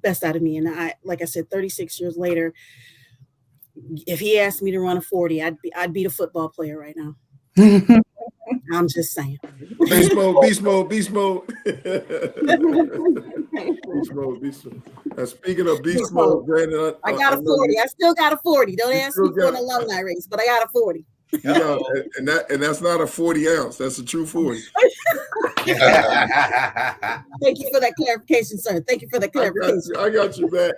best out of me. And like I said, 36 years later, if he asked me to run a 40, I'd beat a football player right now. I'm just saying. Beast mode. Beast mode. Beast mode. Speaking of beast mode, Brandon, I got a 40. I still got a 40. Don't ask me for an alumni race, but I got a 40. Yeah, and that's not a 40 ounce. That's a true 40. Thank you for that clarification, sir. Thank you for that clarification. I got you back.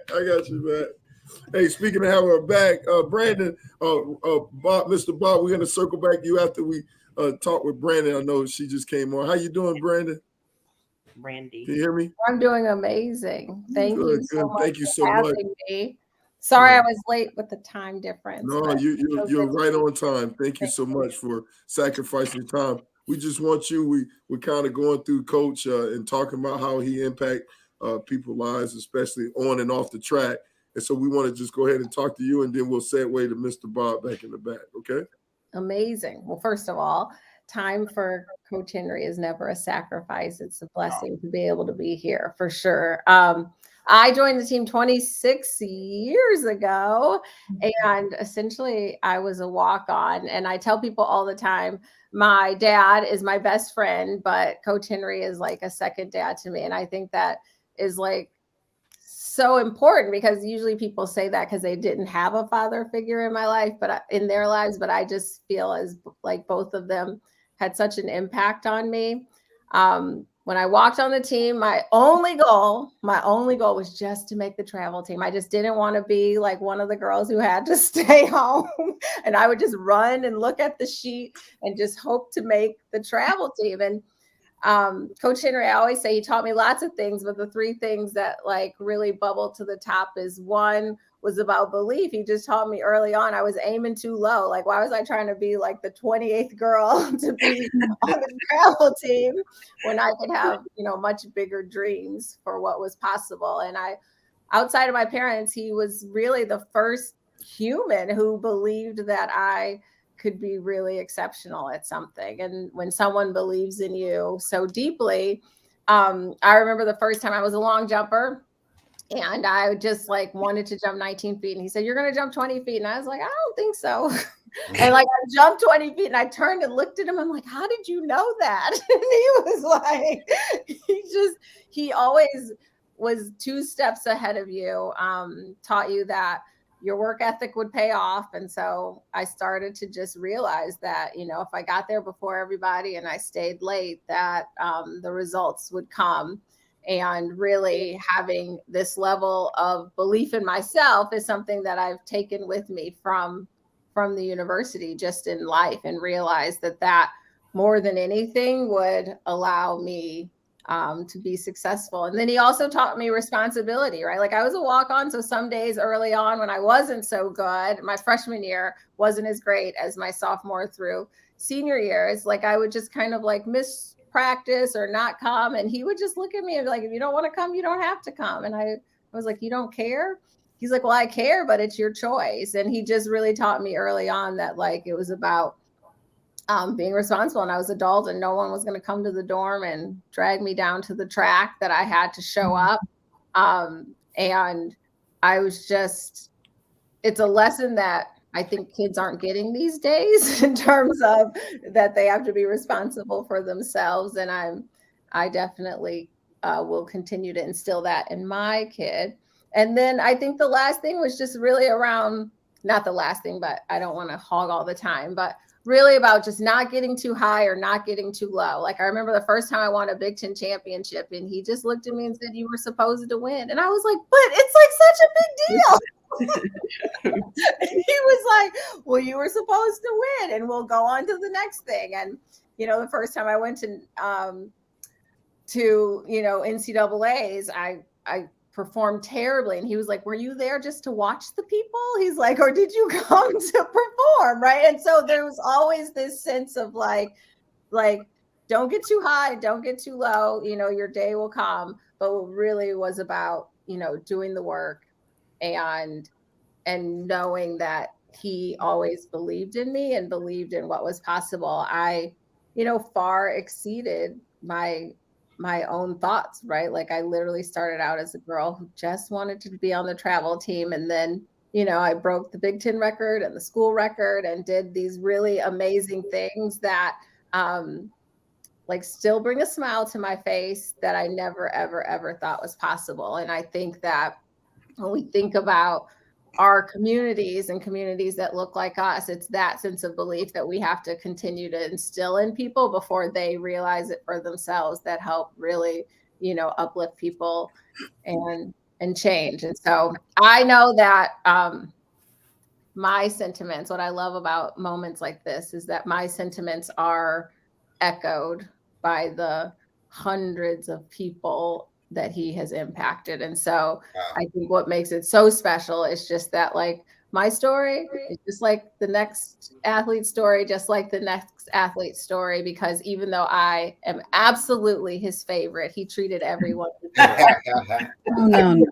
Hey, speaking of having her back, Brandon, Bob, Mr. Bob, we're gonna circle back to you after we talk with Brandon. I know she just came on. How you doing, Brandon? Randy, can you hear me? I'm doing amazing. Thank you so much. Thank you so much. Me. Sorry, I was late with the time difference. No, you're right on time. Thank you so much for sacrificing your time. We just want you. We're kind of going through Coach and talking about how he impact people's lives, especially on and off the track. And so we want to just go ahead and talk to you, and then we'll segue to Mr. Bob back in the back. Okay. Amazing. Well, first of all, time for Coach Henry is never a sacrifice. It's a blessing to be able to be here for sure. I joined the team 26 years ago, and essentially I was a walk-on. And I tell people all the time, my dad is my best friend, but Coach Henry is like a second dad to me. And I think that is like so important, because usually people say that because they didn't have a father figure in my life, but in their lives. But I just feel as like both of them had such an impact on me. When I walked on the team, my only goal was just to make the travel team. I just didn't want to be like one of the girls who had to stay home. And I would just run and look at the sheet and just hope to make the travel team. And Coach Henry, I always say, he taught me lots of things, but the three things that like really bubbled to the top is, one was about belief. He just taught me early on, I was aiming too low. Like, why was I trying to be like the 28th girl to be on the travel team when I could have, much bigger dreams for what was possible? And outside of my parents, he was really the first human who believed that I could be really exceptional at something. And when someone believes in you so deeply, I remember the first time I was a long jumper, and I just like wanted to jump 19 feet. And he said, "You're going to jump 20 feet." And I was like, "I don't think so." And like I jumped 20 feet, and I turned and looked at him. I'm like, "How did you know that?" And he was like, he always was 2 steps ahead of you, taught you that your work ethic would pay off. And so I started to just realize that, if I got there before everybody and I stayed late, that the results would come. And really having this level of belief in myself is something that I've taken with me from the university, just in life, and realized that more than anything would allow me to be successful. And then he also taught me responsibility, right? Like, I was a walk-on. So some days early on when I wasn't so good, my freshman year wasn't as great as my sophomore through senior year. It's like, I would just kind of like miss practice or not come. And he would just look at me and be like, "If you don't want to come, you don't have to come." And I was like, "You don't care?" He's like, "Well, I care, but it's your choice." And he just really taught me early on that like it was about being responsible. And I was adult, and no one was going to come to the dorm and drag me down to the track, that I had to show up. And I was just, it's a lesson that I think kids aren't getting these days, in terms of that they have to be responsible for themselves. And I definitely will continue to instill that in my kid. And then I think the last thing was just really around, not the last thing, but I don't want to hog all the time, but really about just not getting too high or not getting too low. Like, I remember the first time I won a Big Ten championship, and he just looked at me and said, "You were supposed to win." And I was like, "But it's like such a big deal." And he was like, "Well, you were supposed to win, and we'll go on to the next thing." And, the first time I went to NCAAs, I performed terribly. And he was like, "Were you there just to watch the people?" He's like, "Or did you come to perform?" Right. And so there was always this sense of like, don't get too high, don't get too low, your day will come. But what really was about, doing the work and knowing that he always believed in me and believed in what was possible. I, far exceeded my own thoughts, right? Like, I literally started out as a girl who just wanted to be on the travel team. And then, I broke the Big Ten record and the school record and did these really amazing things that, still bring a smile to my face, that I never, ever, ever thought was possible. And I think that when we think about our communities and communities that look like us, it's that sense of belief that we have to continue to instill in people before they realize it for themselves, that help really, uplift people and change. And so I know that my sentiments, what I love about moments like this is that my sentiments are echoed by the hundreds of people that he has impacted. And so I think what makes it so special is just that, like, my story is just like the next athlete's story, just like the next athlete's story, because even though I am absolutely his favorite, he treated everyone with Oh, no.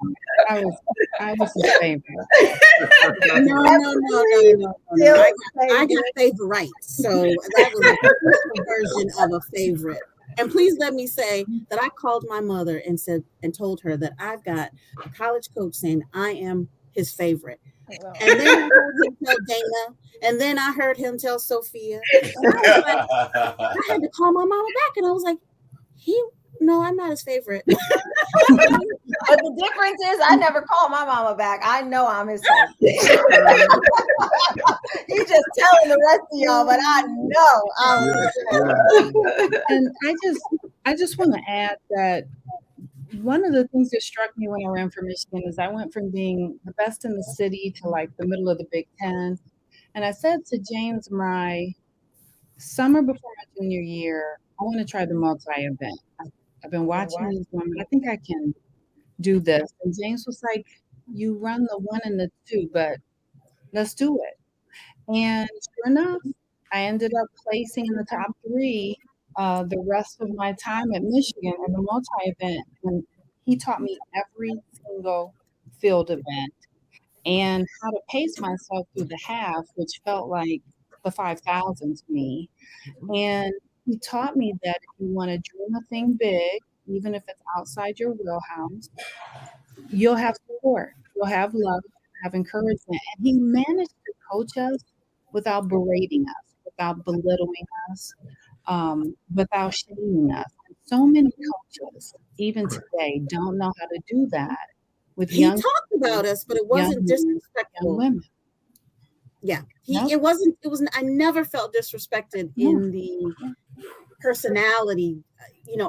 I was his favorite. No. I got favorites. So that was a version of a favorite. And please let me say that I called my mother and told her that I've got a college coach saying I am his favorite. And then I heard him tell Dana, and then I heard him tell Sophia. And I was like, I had to call my mama back, and I was like, no, I'm not his favorite. But the difference is I never call my mama back. I know I'm his favorite. He's just telling the rest of y'all, but I know I'm And I just want to add that one of the things that struck me when I ran for Michigan is I went from being the best in the city to like the middle of the Big Ten. And I said to James my summer before my junior year, I want to try the multi-event. I've been watching these women. I think I can do this. And James was like, you run the 1 and the 2, but let's do it. And sure enough, I ended up placing in the top 3 the rest of my time at Michigan in the multi-event. And he taught me every single field event and how to pace myself through the half, which felt like the 5,000 to me. And he taught me that if you want to dream a thing big, even if it's outside your wheelhouse, you'll have support, you'll have love, have encouragement. And he managed to coach us without berating us, without belittling us, without shaming us. And so many coaches, even today, don't know how to do that with he young talked about us, but it wasn't disrespectful. young women. Yeah, Nope. it wasn't. It was. I never felt disrespected in the personality,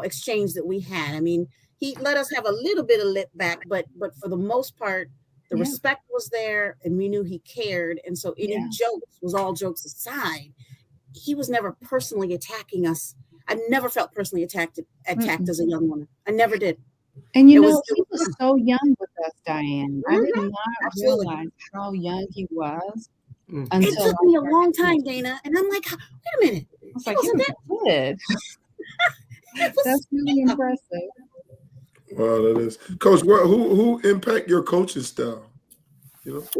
exchange that we had. I mean, he let us have a little bit of lip back, but for the most part, the respect was there, and we knew he cared. And so any jokes was all jokes aside. He was never personally attacking us. I never felt personally attacked as a young woman. I never did. And he was so young with us, Diane. I did not realize how young he was. It took me a long time, Dana, and I'm like, wait a minute. I was like, you're good. That's really impressive. Wow, that is. Coach, who impact your coaching style?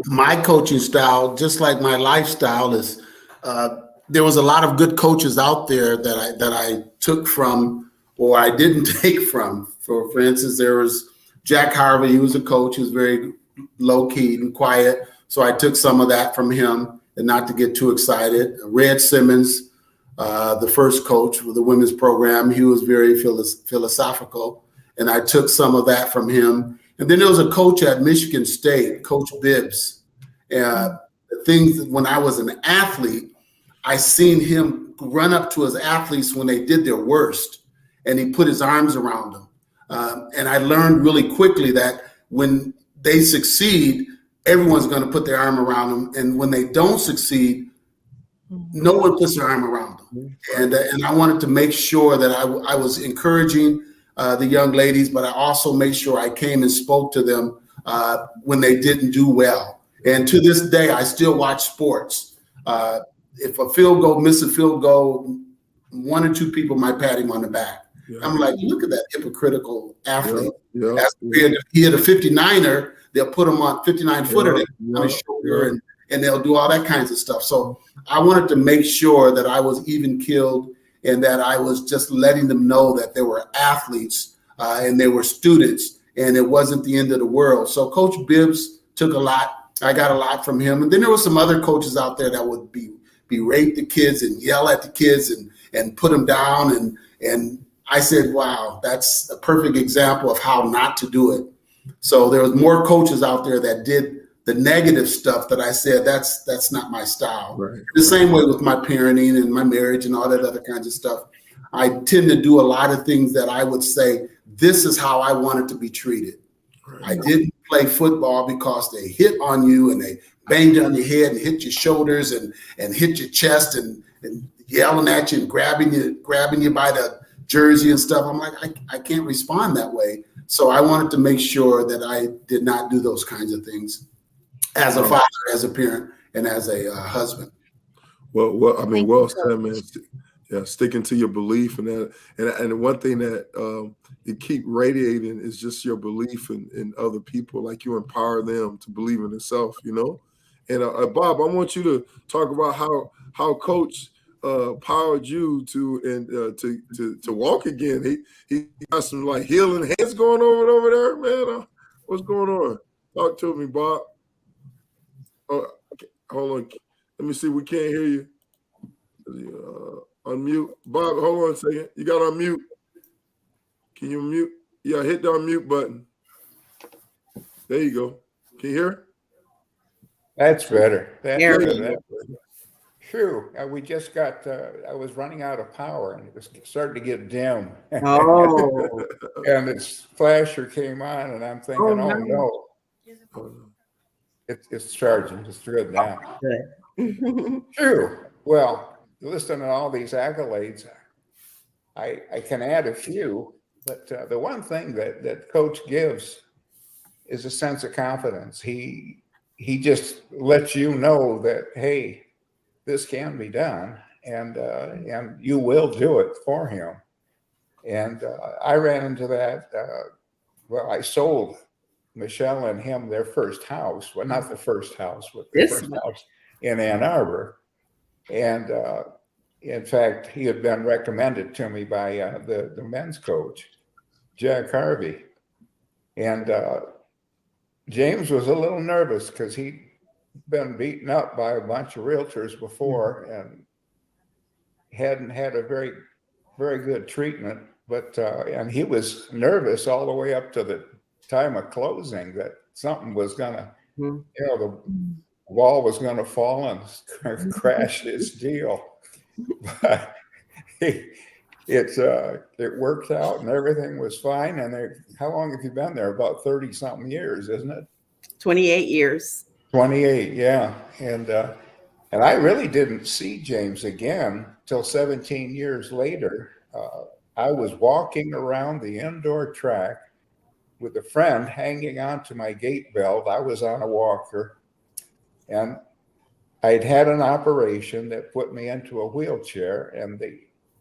My coaching style, just like my lifestyle, is there was a lot of good coaches out there that I took from or I didn't take from. For instance, there was Jack Harvey. He was a coach. He was very low key and quiet. So I took some of that from him, and not to get too excited. Red Simmons, the first coach with the women's program, he was very philosophical, and I took some of that from him. And then there was a coach at Michigan State, Coach Bibbs. The things that when I was an athlete, I seen him run up to his athletes when they did their worst, and he put his arms around them. And I learned really quickly that when they succeed, everyone's going to put their arm around them. And when they don't succeed, no one puts their arm around them. And I wanted to make sure that I was encouraging the young ladies, but I also made sure I came and spoke to them when they didn't do well. And to this day, I still watch sports. If a field goal, miss a field goal, 1 or 2 people might pat him on the back. Yeah. I'm like, look at that hypocritical athlete. Yeah. If he had a 59er, they'll put him on 59-footer on his shoulder, and they'll do all that kinds of stuff. So I wanted to make sure that I was even keeled and that I was just letting them know that they were athletes and they were students, and it wasn't the end of the world. So Coach Bibbs took a lot. I got a lot from him. And then there were some other coaches out there that would berate the kids and yell at the kids and put them down. And I said, wow, that's a perfect example of how not to do it. So there was more coaches out there that did the negative stuff that I said, that's not my style. Right. The same way with my parenting and my marriage and all that other kinds of stuff. I tend to do a lot of things that I would say, this is how I wanted to be treated. Right. I didn't play football because they hit on you and they banged on your head and hit your shoulders and hit your chest and yelling at you and grabbing you by the jersey and stuff. I'm like, I can't respond that way. So I wanted to make sure that I did not do those kinds of things as a father, as a parent, and as a husband. Well, I mean, well said, man. Yeah, sticking to your belief and that, and one thing that you keep radiating is just your belief in other people. Like you empower them to believe in themselves, you know. And Bob, I want you to talk about how Coach powered you to walk again. He got some like healing hands going over there, man. What's going on? Talk to me, Bob. Oh, hold on. Let me see. We can't hear you. Unmute. Bob, hold on a second. You got to unmute. Can you mute? Yeah, hit the unmute button. There you go. Can you hear? That's better. That's There better. we go. True. We just got, I was running out of power and it was starting to get dim. Oh. And this flasher came on and I'm thinking, oh no. It's charging. It's good now. Good. True. Well, listening to all these accolades, I can add a few, but the one thing that Coach gives is a sense of confidence. He just lets you know that, hey, this can be done, and you will do it for him. And I ran into that. Well, I sold Michelle and him their first house. Well, not the first house, but the first house in Ann Arbor. And in fact, he had been recommended to me by the men's coach, Jack Harvey. And James was a little nervous because he'd been beaten up by a bunch of realtors before and hadn't had a very, very good treatment. But and he was nervous all the way up to the time of closing that something was gonna, you know, the wall was gonna fall and crash his deal. But it worked out and everything was fine. And how long have you been there? About 30 something years, isn't it? 28 years. 28, yeah. And I really didn't see James again till 17 years later. I was walking around the indoor track with a friend hanging onto my gate belt. I was on a walker and I'd had an operation that put me into a wheelchair, and the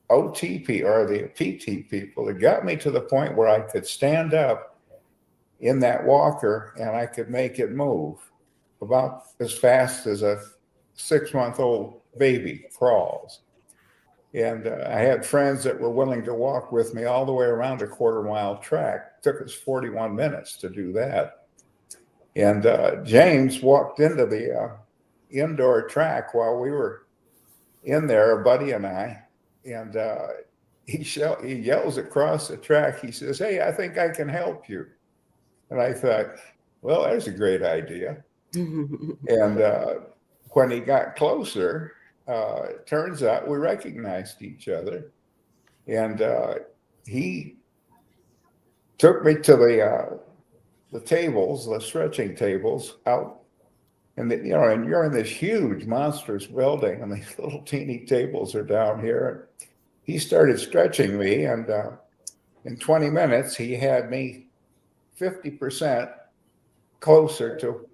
OTP or the PT people had got me to the point where I could stand up in that walker and I could make it move about as fast as a 6-month-old baby crawls. And I had friends that were willing to walk with me all the way around a quarter-mile track. It took us 41 minutes to do that. And James walked into the indoor track while we were in there, a buddy and I, and he yells across the track. He says, "Hey, I think I can help you." And I thought, well, there's a great idea. And when he got closer, it turns out we recognized each other. And he took me to the tables, the stretching tables out. And and you're in this huge, monstrous building, and these little teeny tables are down here. He started stretching me, and in 20 minutes, he had me 50% closer to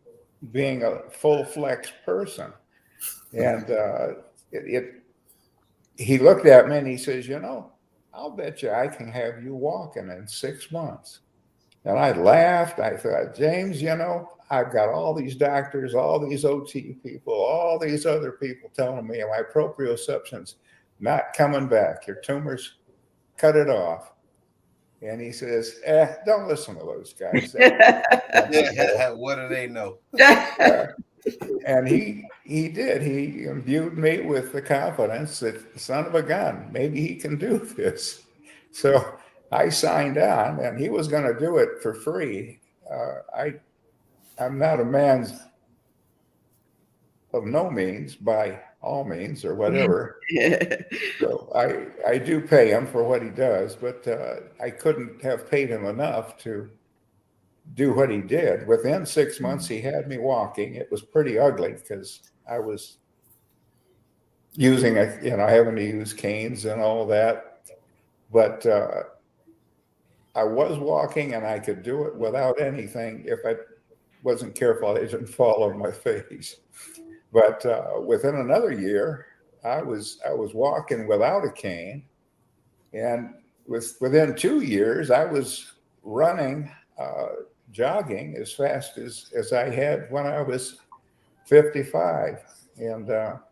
being a full flex person. And he looked at me and he says, I'll bet you I can have you walking in 6 months. And I laughed. I thought, James, I've got all these doctors, all these OT people, all these other people telling me my proprioception's not coming back. Your tumors, cut it off. And he says, don't listen to those guys. What do they know? And he did. He imbued me with the confidence that, son of a gun, maybe he can do this. So I signed on, and he was going to do it for free. I'm not a man of no means, by all means, or whatever. So I do pay him for what he does, but I couldn't have paid him enough to do what he did. Within 6 months, he had me walking. It was pretty ugly because I was using, having to use canes and all that. But I was walking, and I could do it without anything. If I wasn't careful, I didn't fall on my face. But within another year, I was walking without a cane, and within 2 years, I was running, jogging as fast as I had when I was 55. And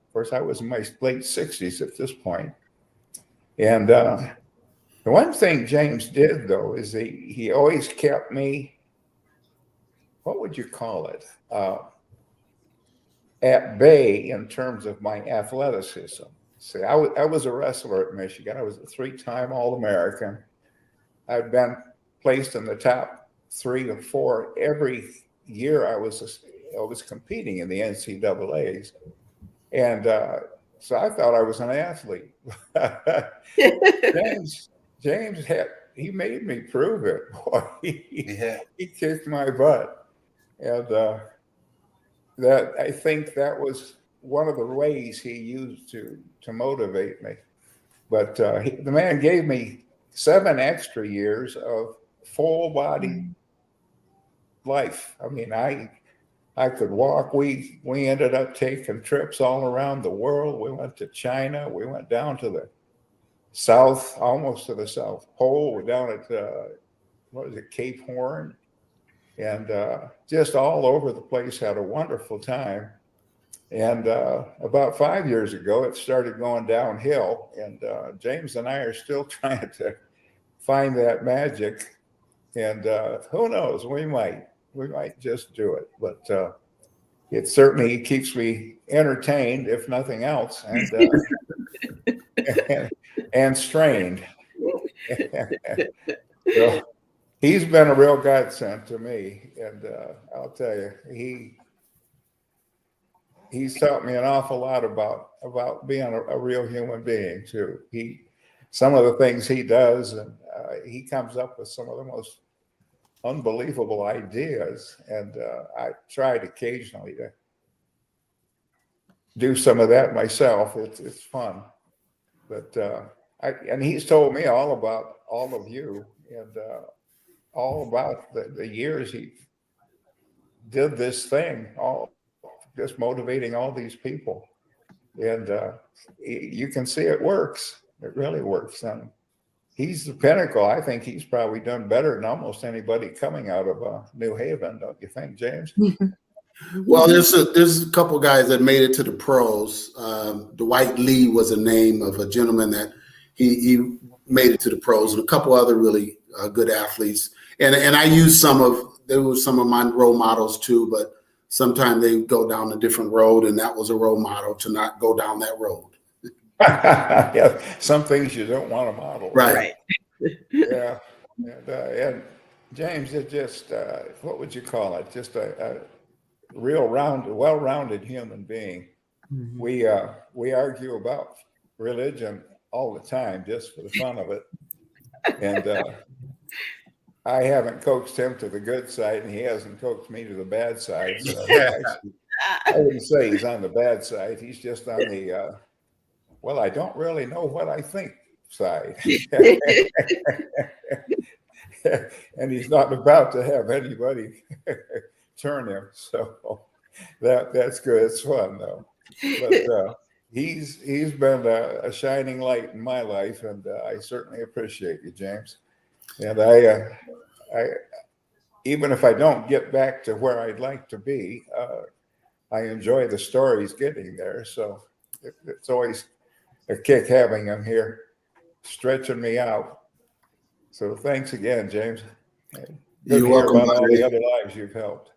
Of course, I was in my late 60s at this point. And the one thing James did, though, is he always kept me, what would you call it, at bay in terms of my athleticism. See, I was a wrestler at Michigan. I was a 3-time All-American. I'd been placed in the top 3 or 4 every year I was competing in the NCAAs. And so I thought I was an athlete. James he made me prove it. Boy, he kicked my butt. And that I think that was one of the ways he used to motivate me. But the man gave me 7 extra years of full body life. I mean, I could walk. We ended up taking trips all around the world. We went to China. We went down to the south, almost to the South Pole. We're down at Cape Horn, and just all over the place. Had a wonderful time. And about 5 years ago, it started going downhill. And James and I are still trying to find that magic. And who knows? We might just do it. But it certainly keeps me entertained, if nothing else, and strained. So he's been a real godsend to me. And I'll tell you, he's taught me an awful lot about being a real human being too. Some of the things he does, and he comes up with some of the most unbelievable ideas, and I tried occasionally to do some of that myself. It's fun, but and he's told me all about all of you and all about the years he did this thing, all just motivating all these people. And you can see it works. It really works. And he's the pinnacle. I think he's probably done better than almost anybody coming out of New Haven, don't you think, James? Well, there's a couple guys that made it to the pros. Dwight Lee was a name of a gentleman that he made it to the pros, and a couple other really good athletes. And I use there were some of my role models too, but sometimes they go down a different road, and that was a role model to not go down that road. Yeah, some things you don't want to model. Right. Yeah. And James is just, what would you call it? Just a real well-rounded human being. Mm-hmm. We argue about religion all the time just for the fun of it. And I haven't coaxed him to the good side, and he hasn't coaxed me to the bad side. So actually, I wouldn't say he's on the bad side. He's just on the, well, I don't really know what I think side. And he's not about to have anybody turn him. So that's good. It's fun, though. But he's been a shining light in my life, and I certainly appreciate you, James. And I even if I don't get back to where I'd like to be, I enjoy the stories getting there. So it's always a kick having him here, stretching me out. So thanks again, James. Good You're welcome. About all the other lives you've helped.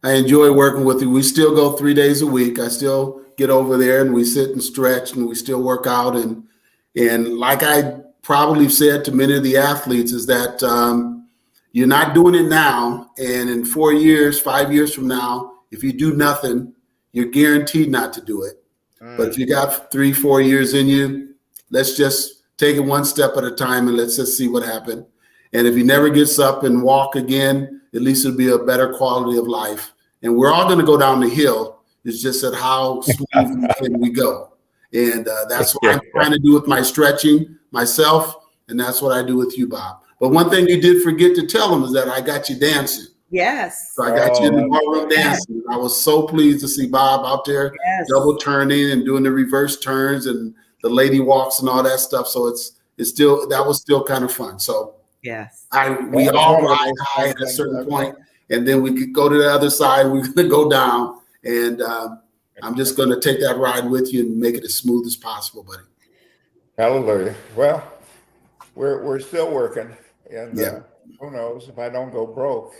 I enjoy working with you. We still go 3 days a week. I still get over there and we sit and stretch and we still work out. And like I probably said to many of the athletes is that you're not doing it now. And in 4 years, 5 years from now, if you do nothing, you're guaranteed not to do it. But if you got 3, 4 years in you, let's just take it one step at a time and let's just see what happened. And if he never gets up and walk again, at least it'll be a better quality of life. And we're all going to go down the hill. It's just that how smooth can we go? And that's what I'm trying to do with my stretching myself. And that's what I do with you, Bob. But one thing you did forget to tell him is that I got you dancing. Yes. So I got you in the ballroom dancing. I was so pleased to see Bob out there double turning and doing the reverse turns and the lady walks and all that stuff. So that was still kind of fun. So yes, we all ride high at a certain point, and then we could go to the other side. We're going to go down, and I'm just going to take that ride with you and make it as smooth as possible, buddy. Hallelujah. Well, we're still working, and Yeah. who knows if I don't go broke.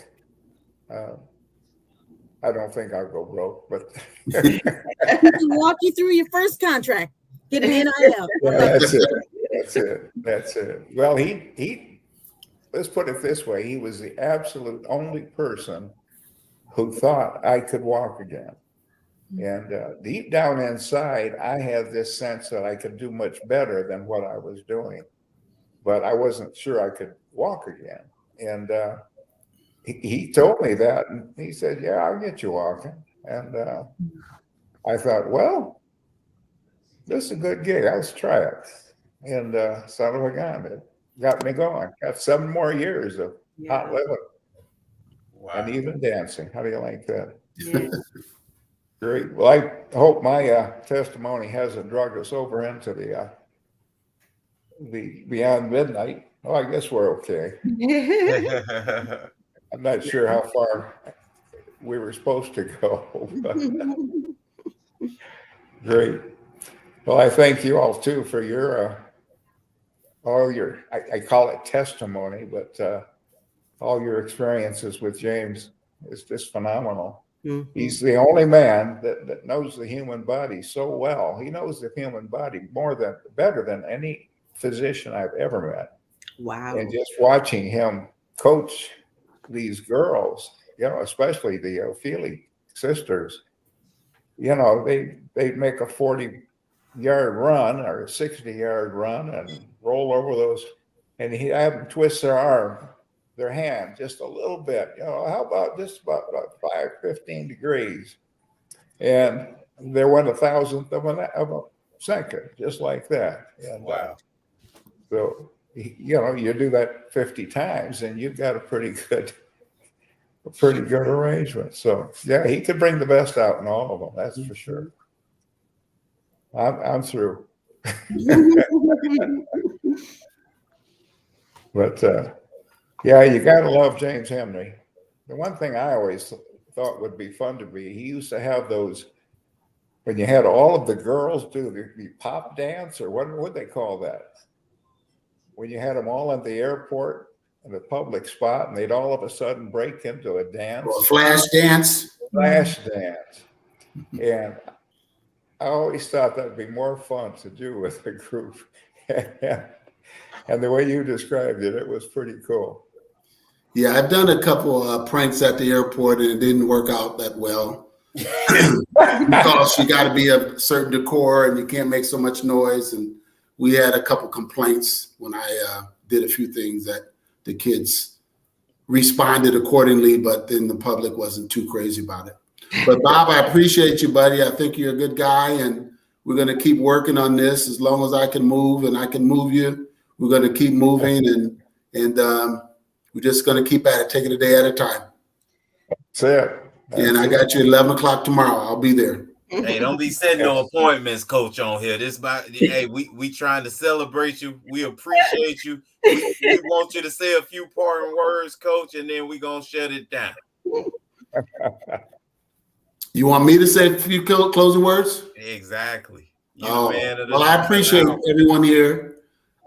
I don't think I'll go broke, but We can walk you through your first contract. Get an NIL. That's it. Well, he let's put it this way: he was the absolute only person who thought I could walk again. And deep down inside, I had this sense that I could do much better than what I was doing, but I wasn't sure I could walk again. And he told me that, and he said, "Yeah, I'll get you walking." And I thought, well, this is a good gig. Let's try it. And son of a gun, it got me going. Got 7 more years of hot living. Wow. And even dancing. How do you like that? Yeah. Great. Well, I hope my testimony hasn't drugged us over into the beyond midnight. Oh, I guess we're okay. I'm not sure how far we were supposed to go. But great. Well, I thank you all too for your all your I call it testimony, but all your experiences with James is just phenomenal. Mm-hmm. He's the only man that knows the human body so well. He knows the human body better than any physician I've ever met. Wow. And just watching him coach these girls, especially the Feely sisters, they make a 40-yard run or a 60-yard run and roll over those, and he have them twist their hand just a little bit, how about just about 15 degrees, and they're 1/1000th of a second, just like that. And wow. So you do that 50 times and you've got a pretty good arrangement. So yeah, he could bring the best out in all of them, that's for sure. I'm through. But yeah, you gotta love James Henry. The one thing I always thought would be fun to be, he used to have those when you had all of the girls do the pop dance, or what would they call that? When you had them all at the airport in a public spot and they'd all of a sudden break into a dance. Flash dance. Flash dance. And I always thought that'd be more fun to do with a group. And the way you described it, it was pretty cool. Yeah, I've done a couple pranks at the airport and it didn't work out that well. Because you got to be a certain decor and you can't make so much noise. And we had a couple complaints when I did a few things that the kids responded accordingly, but then the public wasn't too crazy about it. But Bob, I appreciate you, buddy. I think you're a good guy, and we're going to keep working on this as long as I can move and I can move you. We're going to keep moving, and we're just going to keep at it, take it a day at a time. That's it. And I got you 11 o'clock tomorrow. I'll be there. Hey, don't be setting no appointments, Coach, on here. Hey, we trying to celebrate you. We appreciate you. We want you to say a few parting words, Coach, and then we're going to shut it down. You want me to say a few closing words? Exactly. Well, I appreciate everyone here.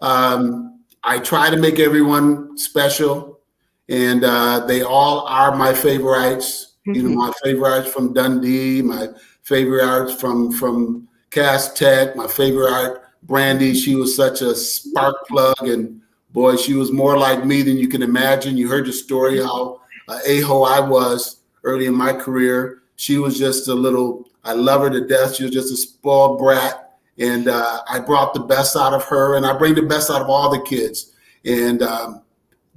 I try to make everyone special, and they all are my favorites. My favorites from Dundee, my favorites from Cass Tech, my favorite Brandy. She was such a spark plug, and boy, she was more like me than you can imagine. You heard the story how a-hole I was early in my career. She was just I love her to death. She was just a spoiled brat. And I brought the best out of her, and I bring the best out of all the kids. And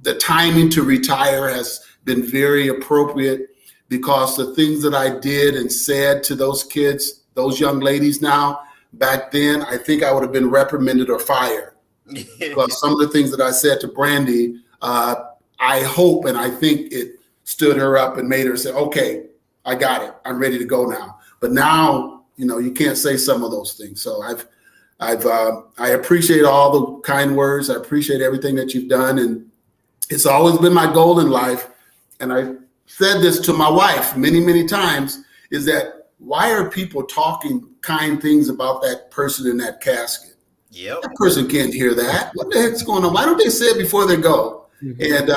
the timing to retire has been very appropriate, because the things that I did and said to those kids, those young ladies now, back then, I think I would have been reprimanded or fired. Because some of the things that I said to Brandy, I hope and I think it stood her up and made her say, okay, I got it. I'm ready to go now. But now, you can't say some of those things. So I appreciate all the kind words. I appreciate everything that you've done. And it's always been my goal in life. And I said this to my wife many, many times, is that why are people talking kind things about that person in that casket? Yep. That person can't hear that. What the heck's going on? Why don't they say it before they go? And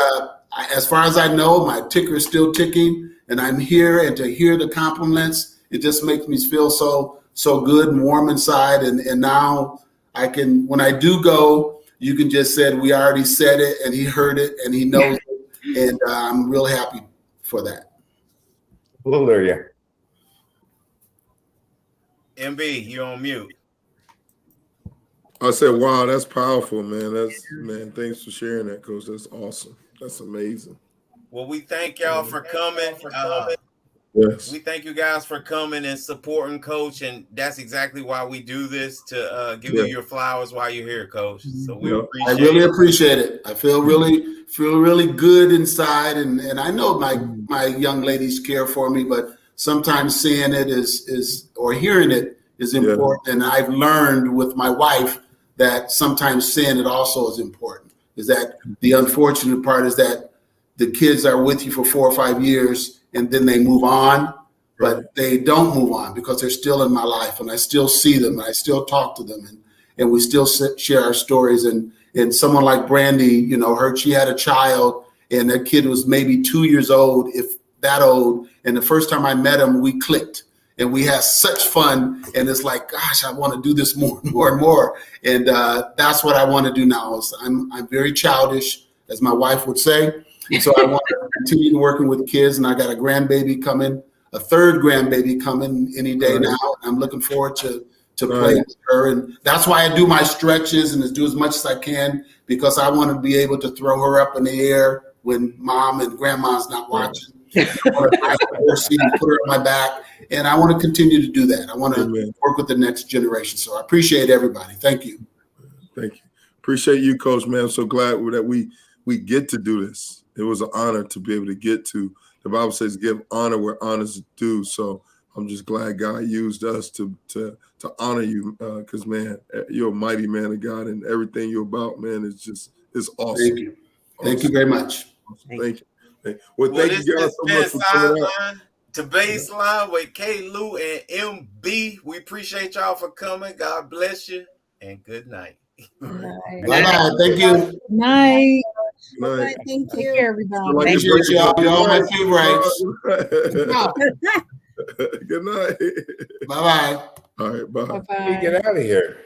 as far as I know, my ticker is still ticking, and I'm here. And to hear the compliments, it just makes me feel so good and warm inside. And now I can, when I do go, you can just say, we already said it, and he heard it, and he knows it, and I'm real happy for that. Hallelujah. MB, you on mute. I said, wow, that's powerful, man. Thanks for sharing that, Coach. That's awesome. That's amazing. Well, we thank y'all for coming. Yes. We thank you guys for coming and supporting Coach, and that's exactly why we do this, to give you your flowers while you're here, Coach. So we appreciate I really appreciate it. I feel really good inside, and I know my young ladies care for me, but sometimes seeing it is or hearing it is important. And I've learned with my wife that sometimes seeing it also is important. Is that the unfortunate part is that the kids are with you for 4 or 5 years and then they move on, but they don't move on because they're still in my life, and I still see them, and I still talk to them, and we still share our stories. And someone like Brandy, she had a child, and that kid was maybe 2 years old, if that old. And the first time I met him, we clicked, and we had such fun. And it's like, gosh, I want to do this more and more and more. And that's what I want to do now. I'm very childish, as my wife would say. So I want to continue working with kids, and I got a grandbaby coming, a third grandbaby coming any day now. I'm looking forward to playing with her, and that's why I do my stretches and do as much as I can, because I want to be able to throw her up in the air when mom and grandma's not watching. I want to put her on my back, and I want to continue to do that. I want to work with the next generation. So I appreciate everybody. Thank you. Thank you. Appreciate you, Coach, man. I'm so glad that we get to do this. It was an honor to be able to get to. The Bible says give honor where honor's due. So I'm just glad God used us to honor you, because, man, you're a mighty man of God, and everything you're about, man, is awesome. Thank you. Thank you very much. Awesome. Thank you. Well, thank you guys so much for coming out. To Baseline with K. Lou and MB. We appreciate y'all for coming. God bless you, and good night. Bye-bye. Thank you. Good night. Good night. Thank Take you. care, everybody. Appreciate y'all. Y'all my favorites. Good night. Bye-bye. All right, bye. Bye-bye. Get out of here.